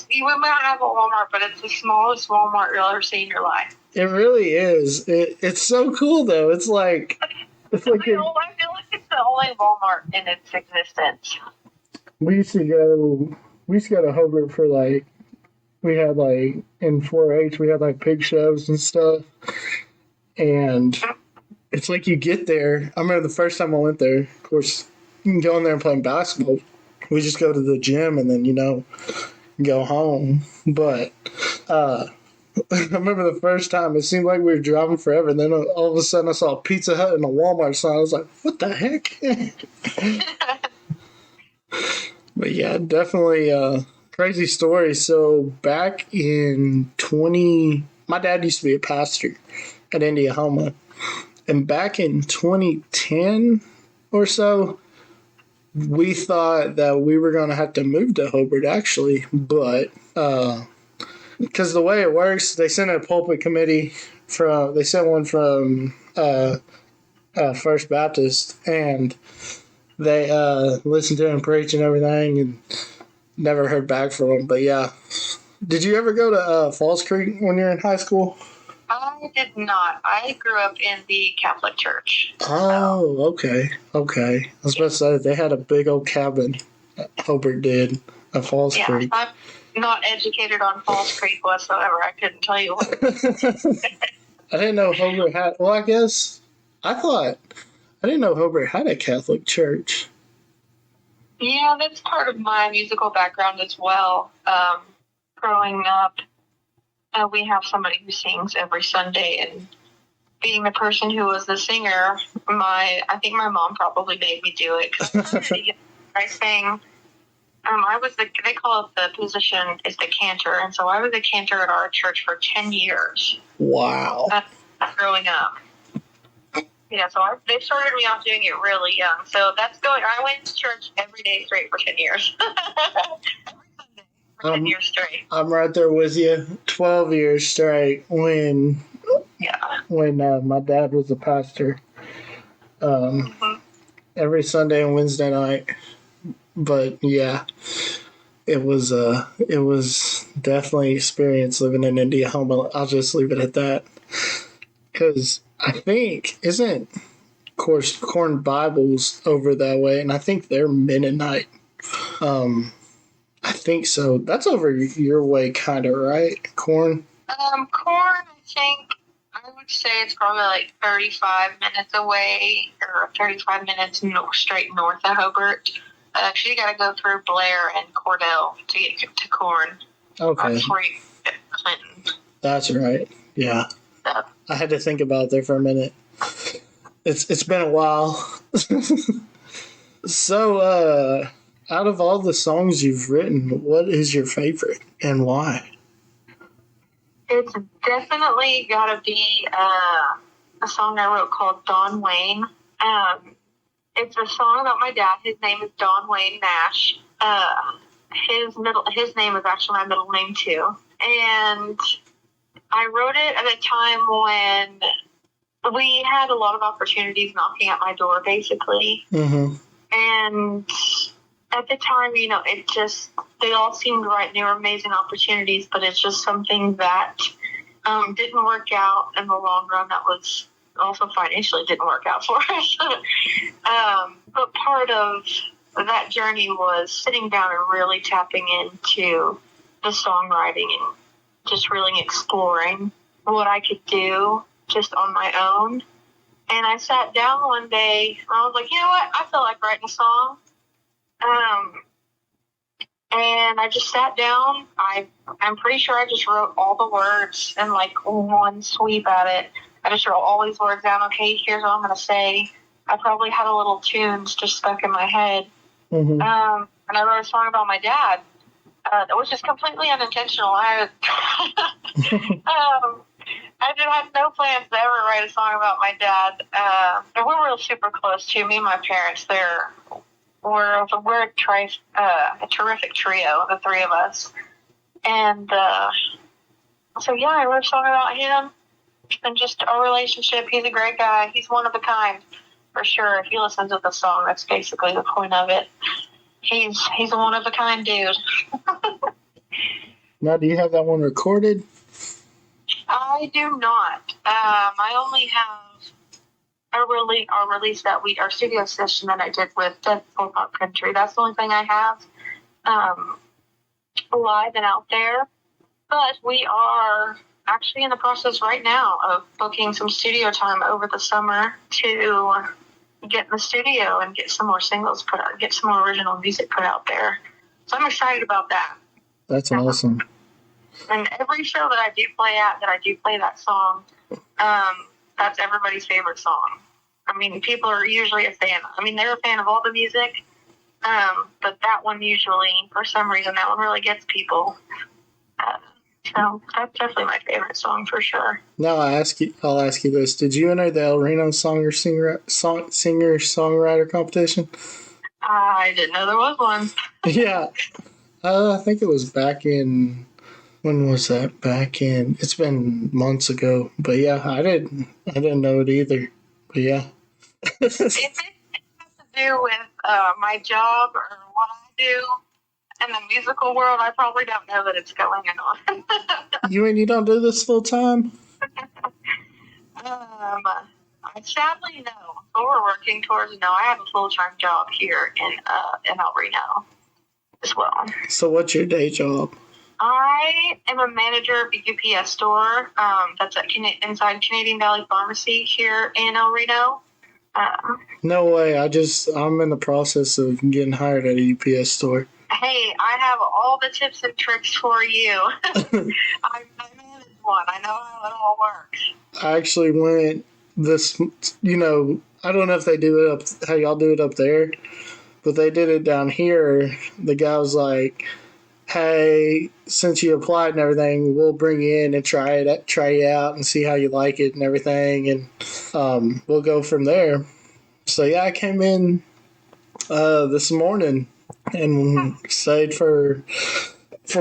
You might have a Walmart, but it's the smallest Walmart you'll ever see in your life. It really is. It's so cool, though. It's like... I feel like it's the only Walmart in its existence. We used to go to Hobart for like, we had like in 4-H we had like pig shows and stuff, and it's like you get there. I remember the first time I went there. Of course, you can go in there and play basketball. We just go to the gym and then go home. But I remember the first time, it seemed like we were driving forever, and then all of a sudden I saw a Pizza Hut and a Walmart sign. I was like, what the heck? But yeah, definitely a crazy story. So back in my dad used to be a pastor at Indiana, and back in 2010 or so, we thought that we were going to have to move to Hobart, actually, but... because the way it works, they sent a pulpit committee they sent one from First Baptist, and they listened to him preach and everything, and never heard back from them. But yeah, did you ever go to Falls Creek when you were in high school? I did not. I grew up in the Catholic Church. Oh, okay. I was about to say, they had a big old cabin. Hobart did at Falls Creek. I'm not educated on Falls Creek whatsoever. I couldn't tell you what. I didn't know Hobart had. Well, I guess I didn't know Hobart had a Catholic church. Yeah, that's part of my musical background as well. Growing up, we have somebody who sings every Sunday, and being the person who was the singer, I think my mom probably made me do it because I sang. They call it the position is the cantor, and so I was a cantor at our church for 10 years. Wow. Growing up. Yeah, so they started me off doing it really young. So I went to church every day straight for 10 years. Every Sunday for 10 years straight. I'm right there with you. 12 years straight when my dad was a pastor. Every Sunday and Wednesday night. But yeah, it was definitely experience living in Indiana. I'll just leave it at that. Because I think, isn't Corn Bibles over that way? And I think they're Mennonite. I think so. That's over your way, kind of, right? Corn? Corn, I think, I would say it's probably like 35 minutes away, or 35 minutes straight north of Hobart. So you got to go through Blair and Cordell to get to Corn. Okay. Before you get to Clinton. That's right. Yeah. So. I had to think about it there for a minute. It's been a while. So, out of all the songs you've written, what is your favorite and why? It's definitely got to be a song I wrote called Don Wayne. It's a song about my dad. His name is Don Wayne Nash. His name is actually my middle name too. And I wrote it at a time when we had a lot of opportunities knocking at my door, basically. Mm-hmm. And at the time, they all seemed right. They were amazing opportunities, but it's just something that didn't work out in the long run. That was also financially didn't work out for us. But part of that journey was sitting down and really tapping into the songwriting and just really exploring what I could do just on my own. And I sat down one day and I was like, you know what? I feel like writing a song. And I just sat down. I'm pretty sure I just wrote all the words in like one sweep at it. I just wrote all these words down. Okay, here's what I'm going to say. I probably had a little tunes just stuck in my head. Mm-hmm. And I wrote a song about my dad. That was just completely unintentional. I had no plans to ever write a song about my dad. And we're real super close too. Me and my parents, we're a terrific trio, the three of us. And so yeah, I wrote a song about him and just our relationship. He's a great guy. He's one of a kind, for sure. If you listen to the song, that's basically the point of it. He's a one of a kind dude. Now, do you have that one recorded? I do not. I only have our release that week, our studio session that I did with Dead Folk Pop Country. That's the only thing I have live and out there. But we are actually in the process right now of booking some studio time over the summer to get in the studio and get some more singles put out, get some more original music put out there. So I'm excited about that. That's awesome. And every show that I do play that song, that's everybody's favorite song. I mean, people are usually a fan. I mean, they're a fan of all the music, but that one usually, for some reason, that one really gets people. So that's definitely my favorite song for sure. Now I'll ask you this: did you enter the El Reno singer-songwriter competition? I didn't know there was one. Yeah, I think it was back in. When was that? It's been months ago. But yeah, I didn't know it either. But yeah. It has to do with my job or what I do. in the musical world, I probably don't know that it's going on. You don't do this full time? I sadly no. But we're working towards no. I have a full-time job here in El Reno as well. So what's your day job? I am a manager of a UPS store that's inside Canadian Valley Pharmacy here in El Reno. No way. I'm in the process of getting hired at a UPS store. Hey, I have all the tips and tricks for you. I manage one. I know how it all works. I actually went this, I don't know if they do it up, how y'all do it up there, but they did it down here. The guy was like, hey, since you applied and everything, we'll bring you in and try you out and see how you like it and everything, and we'll go from there. So yeah, I came in this morning and stayed from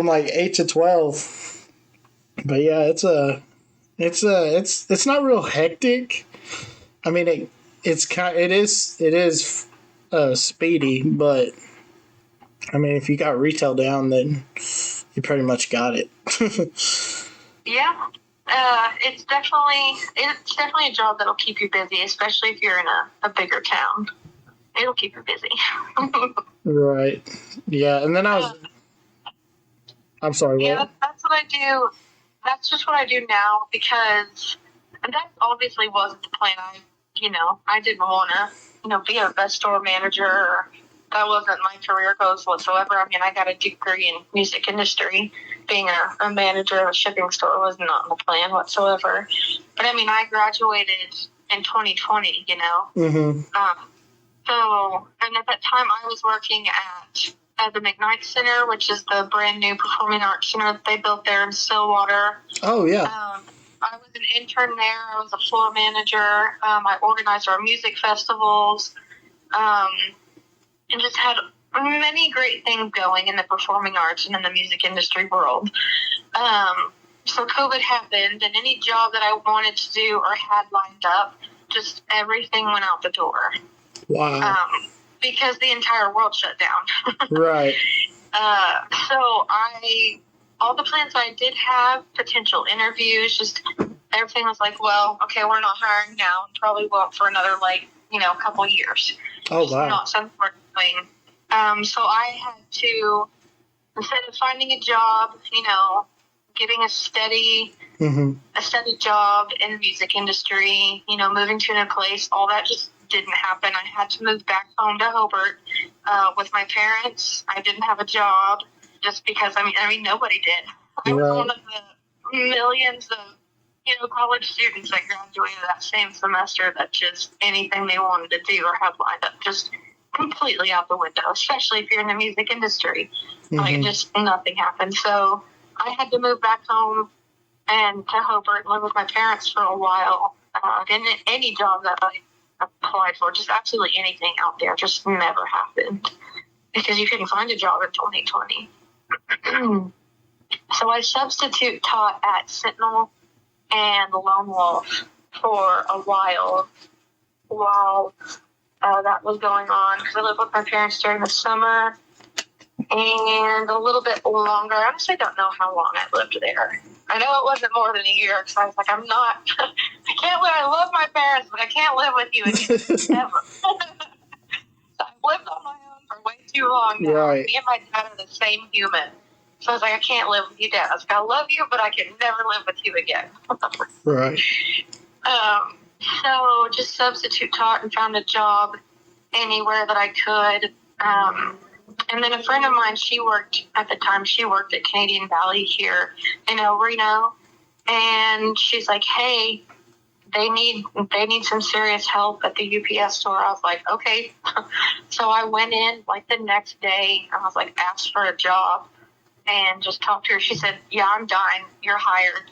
like 8 to 12. But yeah, it's not real hectic. I mean, it is speedy, but I mean, if you got retail down, then you pretty much got it. Yeah, it's definitely a job that'll keep you busy, especially if you're in a bigger town. It'll keep you busy. Right. Yeah, and then I'm sorry. Yeah, that's what I do. That's just what I do now because, and that obviously wasn't the plan. I didn't want to, be a best store manager. That wasn't my career goals whatsoever. I mean, I got a degree in music industry. Being a manager of a shipping store was not in the plan whatsoever. But I mean, I graduated in 2020, Mm-hmm. So, and at that time I was working at the McKnight Center, which is the brand new performing arts center that they built there in Stillwater. Oh, yeah. I was an intern there. I was a floor manager. I organized our music festivals, and just had many great things going in the performing arts and in the music industry world. So COVID happened, and any job that I wanted to do or had lined up, just everything went out the door. Wow. Because the entire world shut down. Right. So all the plans I did have, potential interviews, just everything was like, well, okay, we're not hiring now, and probably won't for another, couple years. Oh, wow. Not something we're doing. So I had to, instead of finding a job, getting a steady job in the music industry, moving to a new place, all that just didn't happen. I had to move back home to Hobart with my parents. I didn't have a job just because, I mean, nobody did. I was one of the millions of, college students that graduated that same semester that just anything they wanted to do or have lined up just completely out the window, especially if you're in the music industry. Mm-hmm. Just nothing happened. So I had to move back home and to Hobart and live with my parents for a while. And any job that I applied for, just absolutely anything out there, just never happened because you couldn't find a job in 2020. So I substitute taught at Sentinel and Lone Wolf for a while that was going on because I lived with my parents during the summer and a little bit longer. I honestly don't know how long I lived there. I know it wasn't more than a year because I was like, I love my parents, but I can't live with you again, ever. So I've lived on my own for way too long now. Right. Me and my dad are the same human. So I was like, I can't live with you, Dad. I was like, I love you, but I can never live with you again. Right. So just substitute taught and found a job anywhere that I could. And then a friend of mine, she worked at Canadian Valley here in El Reno. And she's like, hey, they need some serious help at the UPS store. I was like, okay. So I went in the next day. I was like, asked for a job and just talked to her. She said, yeah, I'm dying. You're hired.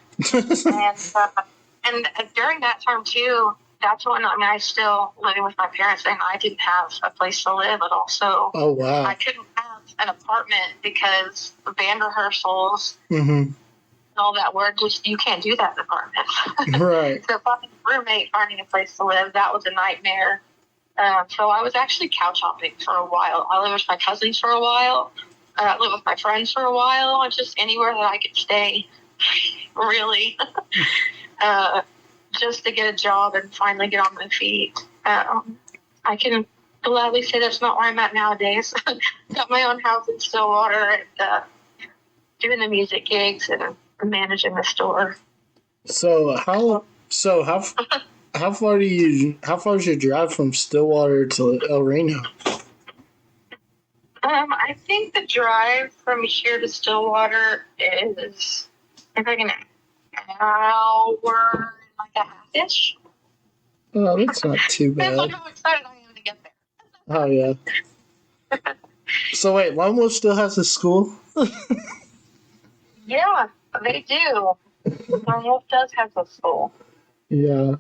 And during that time too, that's when I was still living with my parents and I didn't have a place to live at all. So oh, wow. I couldn't have an apartment because band rehearsals and all that work, you can't do that in apartments. Right. So finding a roommate, finding a place to live, that was a nightmare. So I was actually couch hopping for a while. I lived with my cousins for a while. live with my friends for a while, and just anywhere that I could stay, really, just to get a job and finally get on my feet. I can gladly say that's not where I'm at nowadays. Got my own house in Stillwater and doing the music gigs and managing the store. So how far is your drive from Stillwater to El Reno? I think the drive from here to Stillwater is like an hour, like a half-ish. Oh, that's not too bad. Depends on how excited I am to get there. Oh, yeah. So, wait, Longwood still has a school? Yeah, they do. Longwood does have a school. Yeah.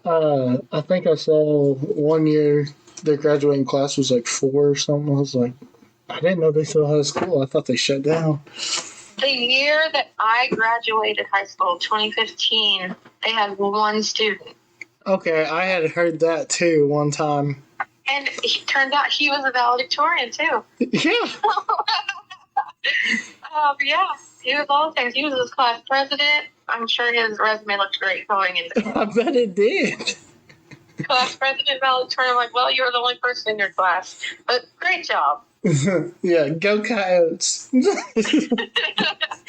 I think I saw one year their graduating class was like 4 or something. I was like, I didn't know they still had a school. I thought they shut down. The year that I graduated high school, 2015, they had 1 student. Okay, I had heard that too one time. And it turned out he was a valedictorian too. Yeah. Yeah, he was all things. He was his class president. I'm sure his resume looked great going into it. I bet it did. Class president, valedictorian. I'm like, well, you're the only person in your class, but great job. Yeah, go Coyotes.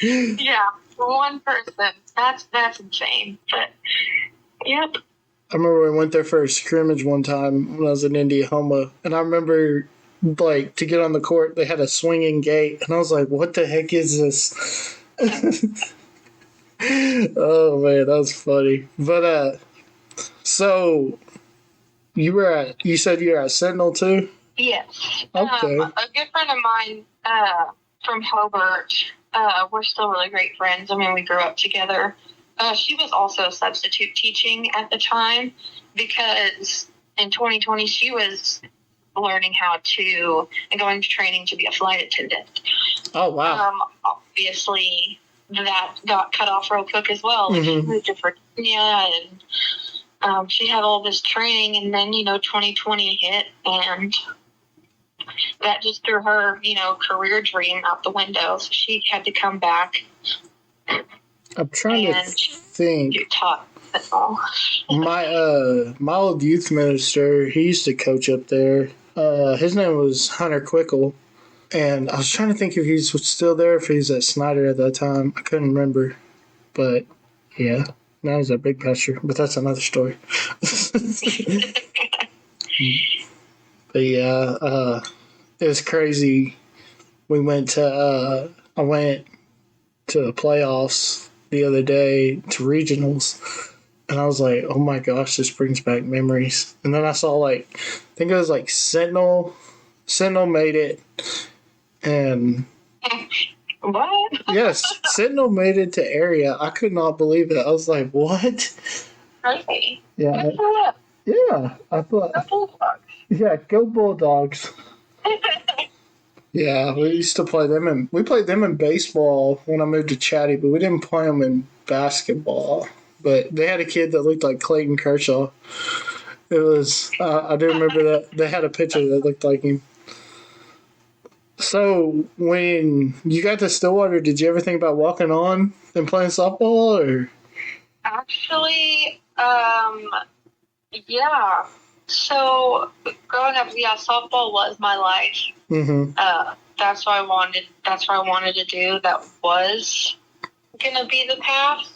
Yeah, 1 person. That's insane. But yep. I remember we went there for a scrimmage one time when I was in Indiana, and I remember, like, to get on the court, they had a swinging gate, and I was like, what the heck is this? Oh, man, that was funny. But, so, you said you were at Sentinel, too? Yes. Okay. A good friend of mine from Hobart, we're still really great friends. I mean, we grew up together. She was also substitute teaching at the time because in 2020 she was learning how to and going to training to be a flight attendant. Oh, wow. Obviously, that got cut off real quick as well. Like, she moved to Virginia and she had all this training, and then, 2020 hit, and that just threw her, career dream out the window. So she had to come back. I'm trying to think. My old youth minister, he used to coach up there. His name was Hunter Quickle, and I was trying to think if he was still there, if he was at Snyder at that time. I couldn't remember, but yeah, now he's at Big Pasture. But that's another story. But yeah, it was crazy. I went to the playoffs the other day to regionals, and I was like, oh my gosh, this brings back memories. And then I saw I think it was Sentinel made it, and what? Yes, Sentinel made it to area. I could not believe it. I was like, what? Crazy. Yeah, I thought, The Bulldogs. yeah, go Bulldogs. Yeah, we used to play them, and we played them in baseball when I moved to Chatty, but we didn't play them in basketball. But they had a kid that looked like Clayton Kershaw. It was, I do remember that. They had a picture that looked like him. So, when you got to Stillwater, did you ever think about walking on and playing softball, or? Actually, yeah. So, growing up, softball was my life. Mm-hmm. That's what I wanted to do. That was gonna be the path.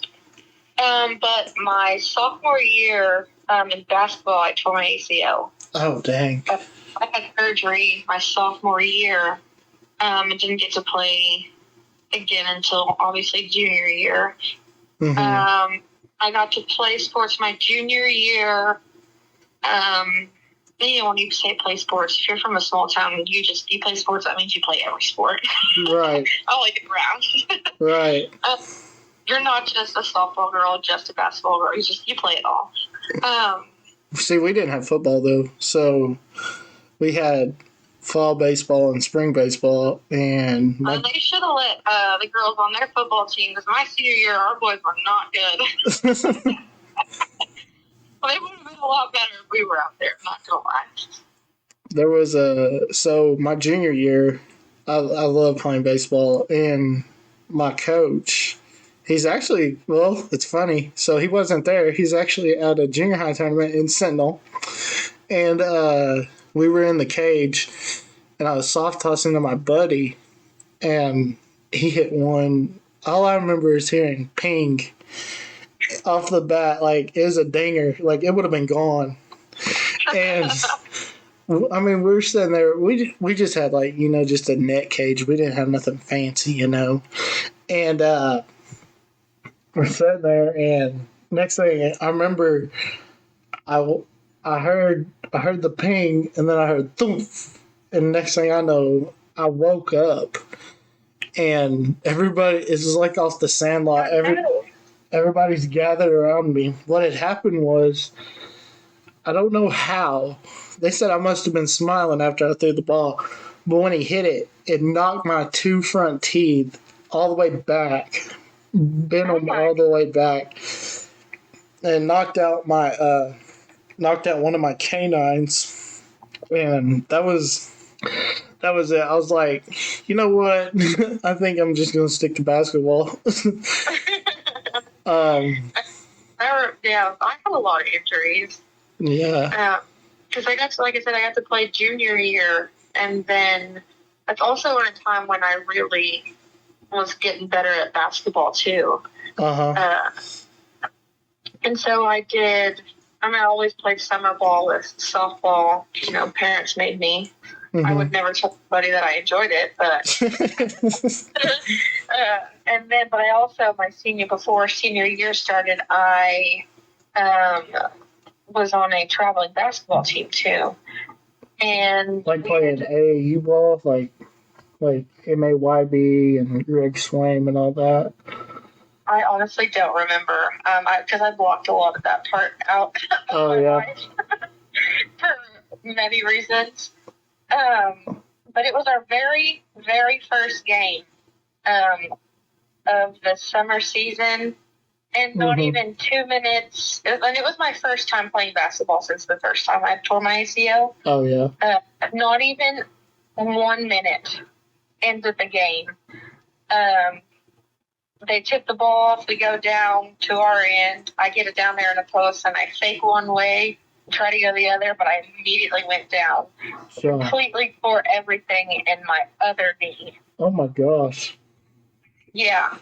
But my sophomore year in basketball, I tore my ACL. Oh, dang. I had surgery my sophomore year and didn't get to play again until obviously junior year. Mm-hmm. I got to play sports my junior year. When you say play sports, if you're from a small town, you play sports. That means you play every sport. Right. I like it around. Right. You're not just a softball girl, just a basketball girl. You play it all. See, we didn't have football though, so we had fall baseball and spring baseball, and they should have let the girls on their football team, because my senior year, our boys were not good. Well, they would have been a lot better if we were out there, not gonna lie. There was so my junior year, I love playing baseball, and my coach, he's actually, well, it's funny. So he wasn't there. He's actually at a junior high tournament in Sentinel, and we were in the cage, and I was soft tossing to my buddy, and he hit one. All I remember is hearing ping off the bat, like it was a dinger, like it would have been gone. And I mean, we were sitting there. We just had like just a net cage. We didn't have nothing fancy, And we're sitting there, and next thing I remember, I I heard the ping, and then I heard thump, and next thing I know, I woke up, and everybody is like off the sandlot. Everybody's gathered around me. What had happened was, I don't know how. They said I must have been smiling after I threw the ball, but when he hit it, it knocked my two front teeth all the way back, bent them all the way back, and knocked out one of my canines, and that was it. I was like, you know what? I think I'm just gonna stick to basketball. I had a lot of injuries. Yeah. Because I got to play junior year, and then that's also in a time when I really was getting better at basketball too. And so I did. I always played summer ball with softball. Parents made me. Mm-hmm. I would never tell anybody that I enjoyed it, but but I also before senior year started, I was on a traveling basketball team too, and like playing AAU ball, like MAYB and Greg Swain and all that. I honestly don't remember, because I blocked a lot of that part out of my life for many reasons. But it was our very, very first game of the summer season, and not even 2 minutes. And it was my first time playing basketball since the first time I tore my ACL. Oh, yeah. Not even 1 minute into the game. They tip the ball off. We go down to our end. I get it down there in the post, and I fake one way, try to go the other, but I immediately went down. Sure. Completely tore everything in my other knee. Oh, my gosh. Yeah.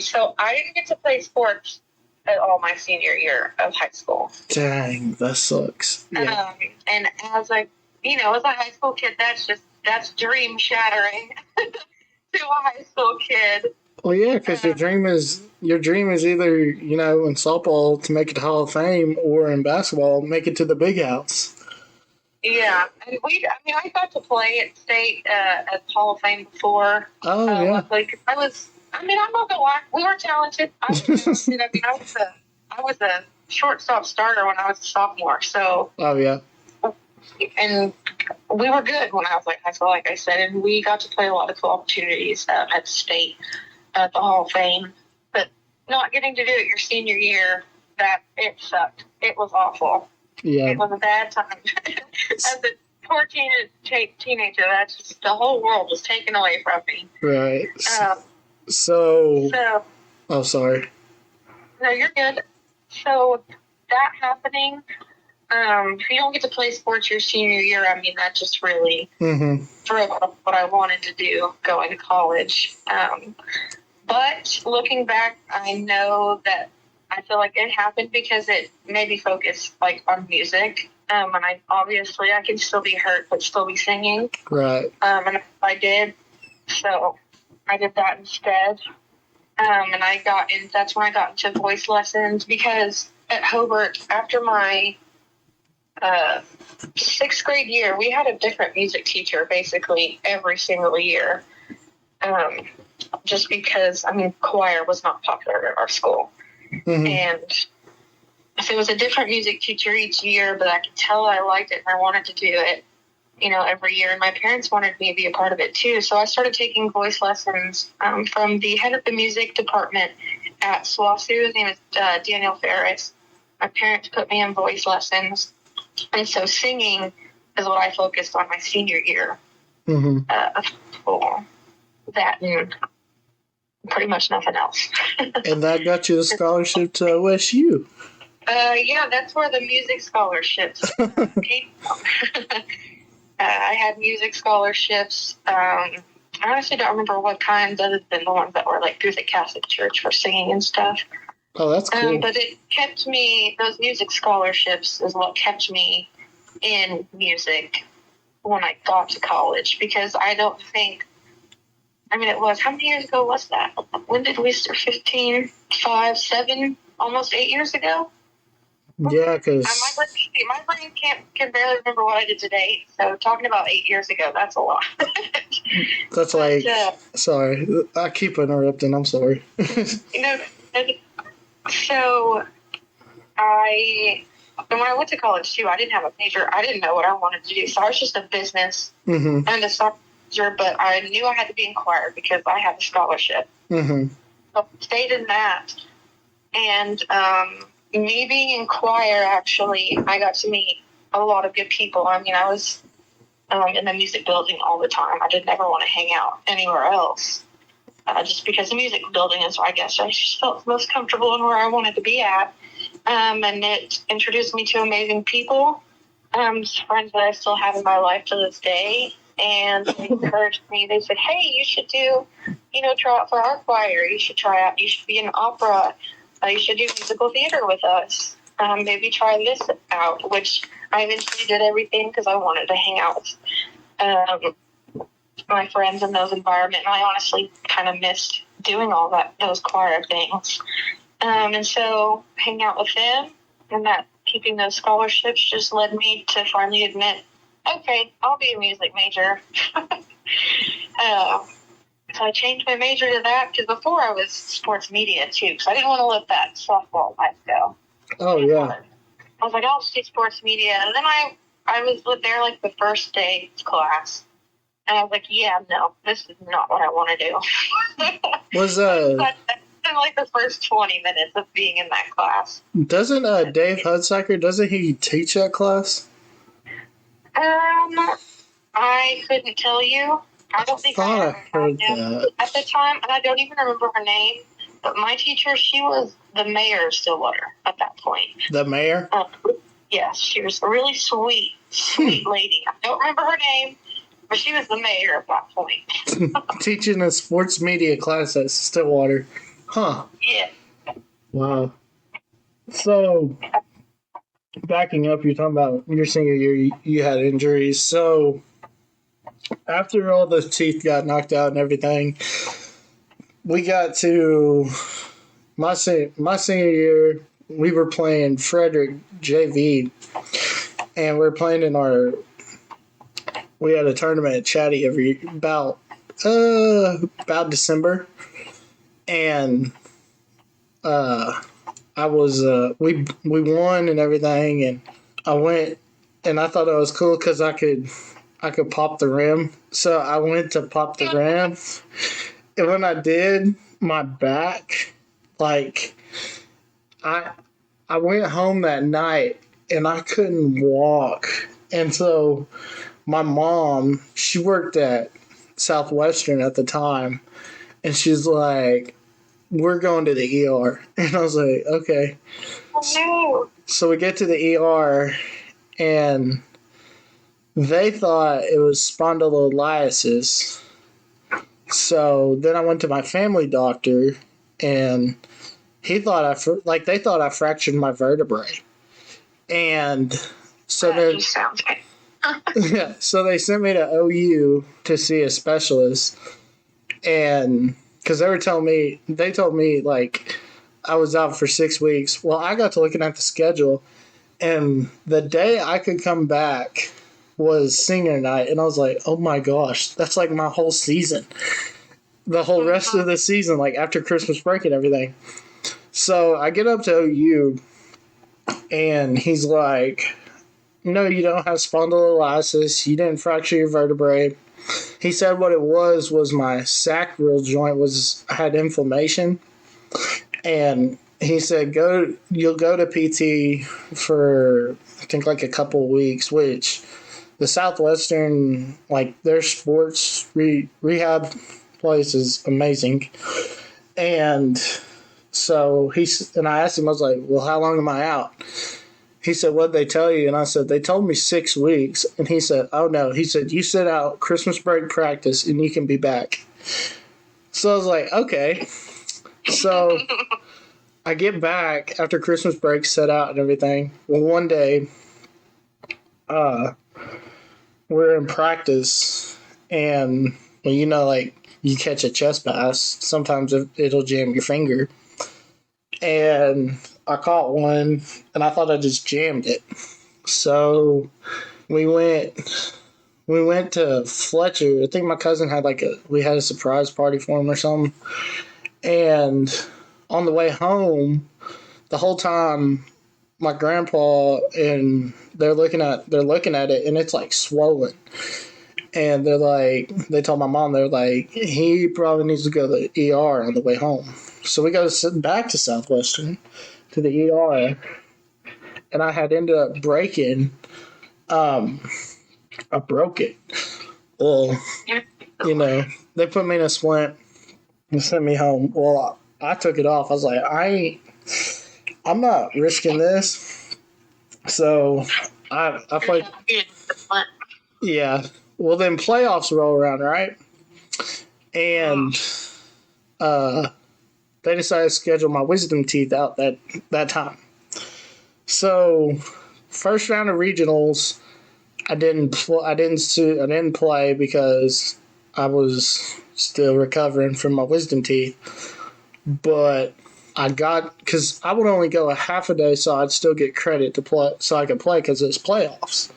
So I didn't get to play sports at all my senior year of high school. Dang, that sucks. Yeah. And as a high school kid, that's dream shattering to a high school kid. Well, yeah, because your dream is either, in softball to make it to Hall of Fame, or in basketball, make it to the big house. Yeah. And I got to play at state at Hall of Fame before. Oh, yeah. I'm not gonna lie, we were talented. I was a shortstop starter when I was a sophomore, so. Oh, yeah. And we were good when I was high school, like I said, and we got to play a lot of cool opportunities at state, at the Hall of Fame. But not getting to do it your senior year, it sucked. It was awful. Yeah. It was a bad time. As a poor teenager, that's just, the whole world was taken away from me. Right. So. Oh, sorry. No, you're good. So that happening. If you don't get to play sports your senior year, that just really threw up what I wanted to do going to college. But looking back, I know that I feel like it happened because it made me focus on music. And I can still be hurt, but still be singing. Right. And I did. So I did that instead. And that's when I got into voice lessons, because at Hobart, after my 6th grade year, we had a different music teacher basically every single year. Just because, choir was not popular at our school. Mm-hmm. And so it was a different music teacher each year, but I could tell I liked it and I wanted to do it, every year. And my parents wanted me to be a part of it too. So I started taking voice lessons from the head of the music department at SWASU. His name is Daniel Ferris. My parents put me in voice lessons. And so singing is what I focused on my senior year of school. That and pretty much nothing else. And that got you the scholarship to OSU. Yeah, that's where the music scholarships came from. I had music scholarships. I honestly don't remember what kinds other than the ones that were like through the Catholic Church for singing and stuff. Oh, that's cool. But it kept me, those music scholarships is what kept me in music when I got to college, because I don't think, I mean, it was, how many years ago was that? When did we start? 15, 5, 7, almost 8 years ago? Yeah, because... My brain can barely remember what I did today, so talking about 8 years ago, that's a lot. That's like... sorry, I keep interrupting, I'm sorry. So, when I went to college, too, I didn't have a major. I didn't know what I wanted to do, so I was just a business and a soccer major, but I knew I had to be in choir because I had a scholarship. So I stayed in that, and me being in choir, actually, I got to meet a lot of good people. I mean, I was in the music building all the time. I did never want to hang out anywhere else. Just because the music building is, I guess, I just felt most comfortable in where I wanted to be at. And it introduced me to amazing people, friends that I still have in my life to this day. And they encouraged me. They said, hey, you should try out for our choir. You should try out. You should be in opera. You should do musical theater with us. Maybe try this out, which I eventually did everything because I wanted to hang out with my friends in those environments. And I honestly kind of missed doing all those choir things. And so hanging out with them and that keeping those scholarships just led me to finally admit, okay, I'll be a music major. So I changed my major to that because before I was sports media too, because I didn't want to let that softball life go. Oh, yeah. I was like, I'll just do sports media. And then I was there like the first day of class. And I was like, yeah, no, this is not what I want to do. Was in like the first 20 minutes of being in that class. Doesn't Dave Hudsacker, doesn't he teach that class? I couldn't tell you. I don't think I heard that at the time, and I don't even remember her name. But my teacher, she was the mayor of Stillwater at that point. The mayor? Yes, she was a really sweet lady. I don't remember her name, but she was the mayor at that point. Teaching a sports media class at Stillwater. Huh. Yeah. Wow. So, backing up, you're talking about your senior year, you had injuries. So, after all the teeth got knocked out and everything, we got to my senior year. We were playing Frederick JV, and we were playing we had a tournament at Chatty about December, and we won and everything, and I went, and I thought it was cool because I could pop the rim, so I went to pop the rim, and when I did, my back, like, I went home that night and I couldn't walk. And so my mom, she worked at Southwestern at the time, and she's like, we're going to the ER. And I was like, okay. Oh, no. So we get to the ER, and they thought it was spondylolysis. So then I went to my family doctor, and they thought I fractured my vertebrae. And so then, yeah, so they sent me to OU to see a specialist, and because they told me like I was out for 6 weeks. Well, I got to looking at the schedule, and the day I could come back was senior night, and I was like, oh my gosh, that's like my whole season. The whole rest of the season, like after Christmas break and everything. So I get up to OU, and he's like, no, you don't have spondylolysis. You didn't fracture your vertebrae. He said what it was my sacral joint had inflammation. And he said, you'll go to PT for, I think, like a couple of weeks, which the Southwestern, like their sports rehab place is amazing. And so I asked him, I was like, well, how long am I out? He said, what'd they tell you? And I said, they told me 6 weeks. And he said, oh no. He said, you sit out Christmas break practice and you can be back. So I was like, okay. So I get back after Christmas break, set out and everything. Well, one day, we're in practice and, well, you know, like you catch a chest pass, sometimes it'll jam your finger. And I caught one and I thought I just jammed it. So we went to Fletcher. I think my cousin had we had a surprise party for him or something. And on the way home, the whole time my grandpa and they're looking at it and it's like swollen. And they told my mom, they're like, he probably needs to go to the ER on the way home. So we go back to Southwestern to the ER, and I had ended up breaking. I broke it. Well, you know, they put me in a splint and sent me home. Well, I took it off. I was like, I'm not risking this. So I played. Yeah. Well, then playoffs roll around, right? And they decided to schedule my wisdom teeth out that time. So first round of regionals, I didn't play because I was still recovering from my wisdom teeth. But because I would only go a half a day, so I'd still get credit to play, so I could play because it's playoffs.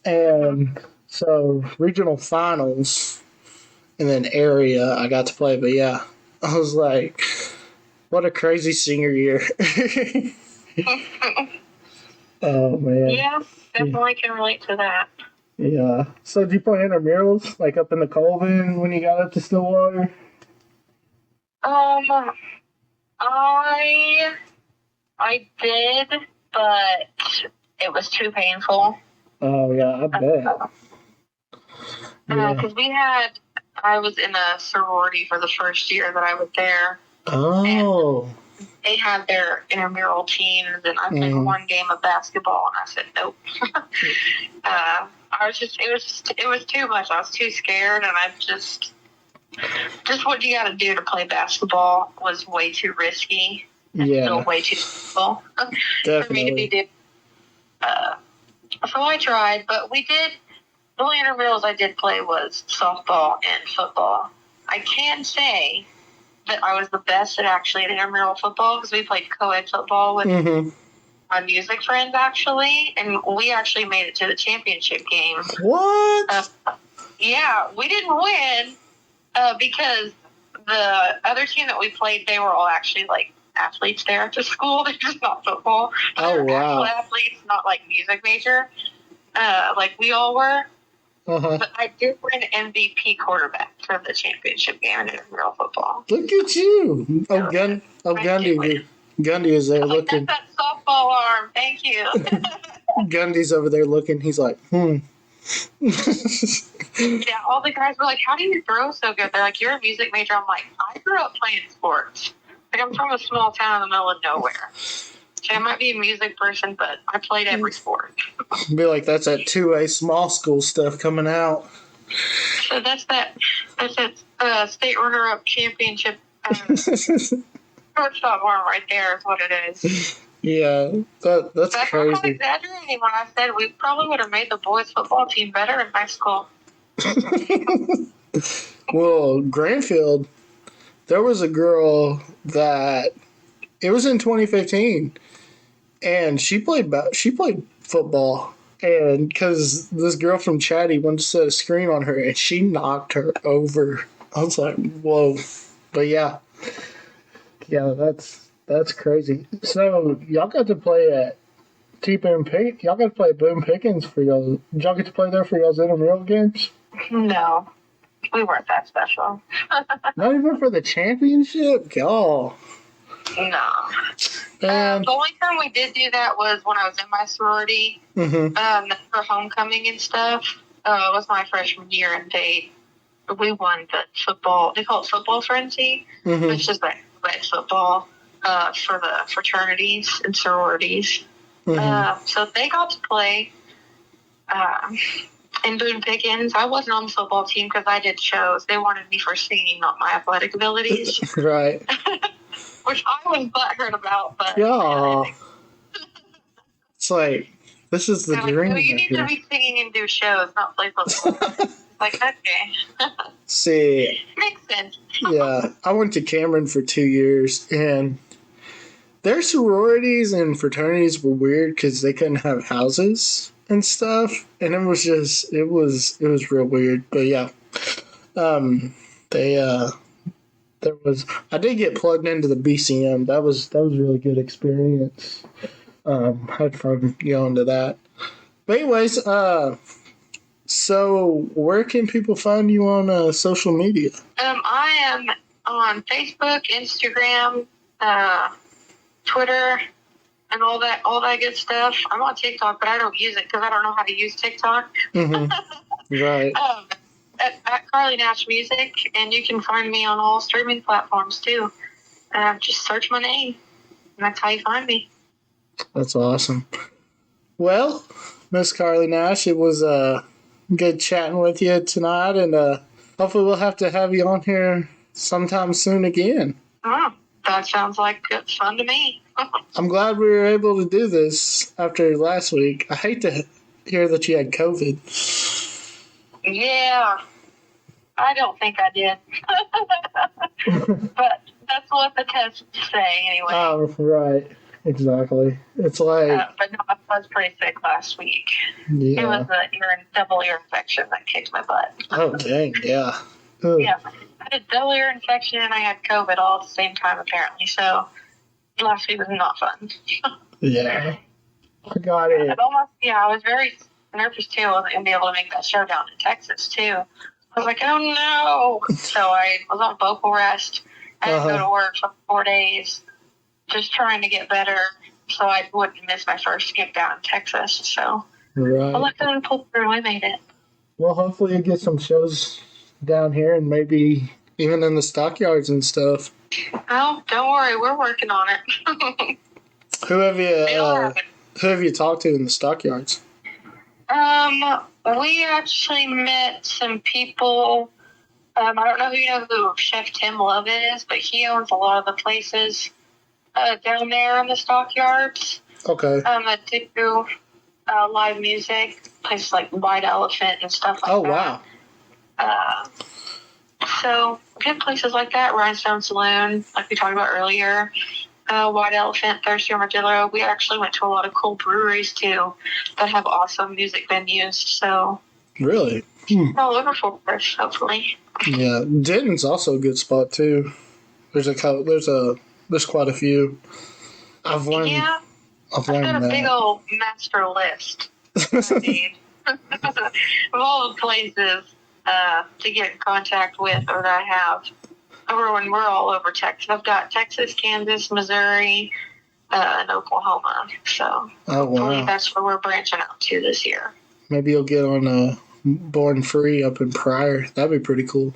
And so regional finals and then area I got to play. But yeah, I was like, what a crazy senior year. Oh man. Yeah, definitely can relate to that. Yeah. So did you play intramurals like up in the Colvin when you got up to Stillwater? I did, but it was too painful. Oh yeah, I bet. Because I was in a sorority for the first year that I was there. Oh. And they had their intramural teams, and I played one game of basketball, and I said nope. It was too much. I was too scared, and I just what you got to do to play basketball was way too risky. And still way too difficult for me to be doing. So I tried, but we did. The only intramurals I did play was softball and football. I can say that I was the best at intramural football because we played co-ed football with my music friends, actually, and we actually made it to the championship game. What? Yeah, we didn't win because the other team that we played, they were all actually athletes there at the school. They're just not football. Oh, wow. Actual athletes, not music major, like we all were. But I did win MVP quarterback for the championship game in intramural football. Look at you. Gundy is there looking. That's that softball arm. Thank you. Gundy's over there looking. He's like, Yeah, all the guys were like, how do you throw so good? They're like, you're a music major. I'm like, I grew up playing sports. I'm from a small town in the middle of nowhere. So I might be a music person, but I played every sport. Be like, that's that 2A small school stuff coming out. So that's that state runner-up championship shortstop arm right there is what it is. Yeah, that's crazy. I'm not exaggerating when I said we probably would have made the boys' football team better in high school. Well, Granfield, there was a girl that it was in 2015, and she played football, and because this girl from Chatty wanted to set a screen on her, and she knocked her over. I was like, whoa, but yeah, that's crazy. So y'all got to play at T-Boom Pick. Y'all got to play at Boom Pickens for y'all. Did y'all get to play there for y'all's intramural games? No, we weren't that special. Not even for the championship? God. No. And The only time we did do that was when I was in my sorority, for homecoming and stuff. It was my freshman year, and we won the football. They call it football frenzy. It's just like football for the fraternities and sororities. So they got to play in Boone Pickens. I wasn't on the football team because I did shows. They wanted me for singing, not my athletic abilities. Right. Which I was butthurt about, but yeah. It's like, this is the dream. No, you need to be singing and do shows, not play football. Like, okay. See. Makes sense. Yeah. I went to Cameron for 2 years, and their sororities and fraternities were weird because they couldn't have houses and stuff, and it was real weird. But yeah, I did get plugged into the BCM. That was a really good experience. Had fun going to that. But anyways, so where can people find you on social media? I am on Facebook, Instagram, Twitter, and all that good stuff. I'm on TikTok, but I don't use it because I don't know how to use TikTok. Right. At Carly Nash Music, and you can find me on all streaming platforms too. Just search my name, and that's how you find me. That's awesome. Well, Miss Carly Nash, it was good chatting with you tonight, and hopefully we'll have to have you on here sometime soon again. Oh, that sounds like it's fun to me. I'm glad we were able to do this after last week. I hate to hear that you had COVID. Yeah, I don't think I did. But that's what the tests say anyway. Oh, right. Exactly. It's like... but no, I was pretty sick last week. Yeah. It was a double ear infection that kicked my butt. Oh, dang, yeah. Ugh. Yeah. I had a double ear infection and I had COVID all at the same time, apparently. So last week was not fun. Yeah. I got it. I was very nervous too. I wasn't going to be able to make that show down in Texas too. I was like, oh no. So I was on vocal rest. I had to go to work for 4 days, just trying to get better so I wouldn't miss my first gig down in Texas. So right. I looked and pulled through and we made it. Well, hopefully you get some shows down here and maybe even in the stockyards and stuff. Oh, don't worry. We're working on it. Who have you talked to in the stockyards? We actually met some people. I don't know who Chef Tim Love is, but he owns a lot of the places down there in the stockyards. Okay. That do live music, places like White Elephant and stuff like that. Oh, wow. So good places like that. Rhinestone Saloon, like we talked about earlier. White Elephant, Thirsty Armadillo. We actually went to a lot of cool breweries too that have awesome music venues. So really, all over for us, hopefully. Yeah, Denton's also a good spot too. There's quite a few. I've learned I've got a big old master list of all the places to get in contact with, or that I have. When we're all over Texas. I've got Texas, Kansas, Missouri, and Oklahoma. So hopefully that's where we're branching out to this year. Maybe you'll get on Born Free up in Pryor. That'd be pretty cool.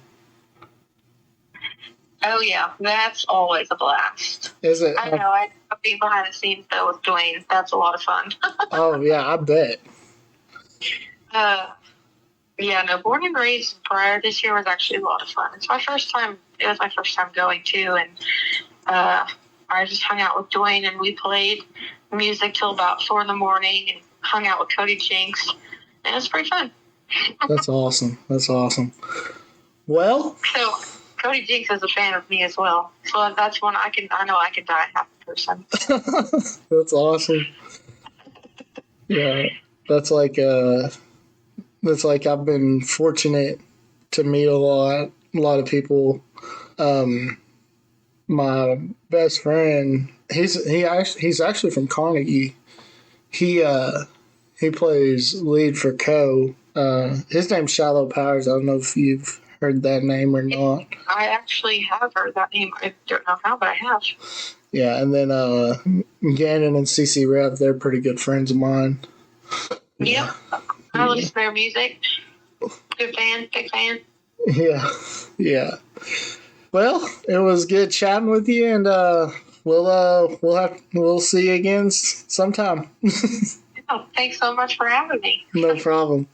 Oh, yeah. That's always a blast. Is it? I know. I'll be behind the scenes, though, with Dwayne. That's a lot of fun. Oh, yeah. I bet. Yeah, no, Born and Raised in Pryor this year was actually a lot of fun. It was my first time going, too, and I just hung out with Dwayne, and we played music till about 4 in the morning and hung out with Cody Jinks, and it was pretty fun. That's awesome. Well... So, Cody Jinks is a fan of me as well, so that's one I know I can die a happy person. That's awesome. Yeah, that's like I've been fortunate to meet a lot of people. My best friend, he's actually from Carnegie. He plays lead for Co. His name's Shiloh Powers. I don't know if you've heard that name or not. I actually have heard that name. I don't know how, but I have. Yeah, and then Gannon and CC Rev, they're pretty good friends of mine. Yep. I listen to their music. Good fan, big fan. Yeah, yeah. Well, it was good chatting with you, and we'll see you again sometime. Oh, thanks so much for having me. No problem.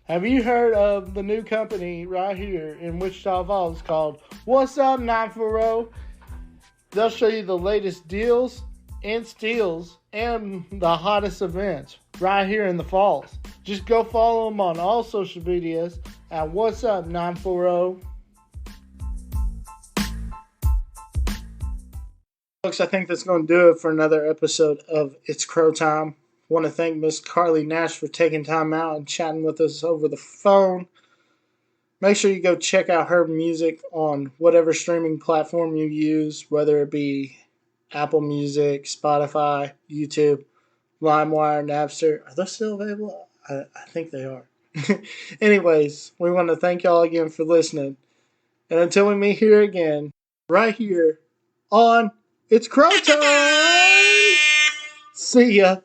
Have you heard of the new company right here in Wichita Falls called What's Up 940? They'll show you the latest deals and steals and the hottest events right here in the falls. Just go follow them on all social medias at What's Up 940. Folks, I think that's going to do it for another episode of It's Crow Time. I want to thank Miss Carly Nash for taking time out and chatting with us over the phone. Make sure you go check out her music on whatever streaming platform you use, whether it be Apple Music, Spotify, YouTube, LimeWire, Napster. Are those still available? I think they are. Anyways, we want to thank y'all again for listening. And until we meet here again, right here on It's Crow Time. See ya.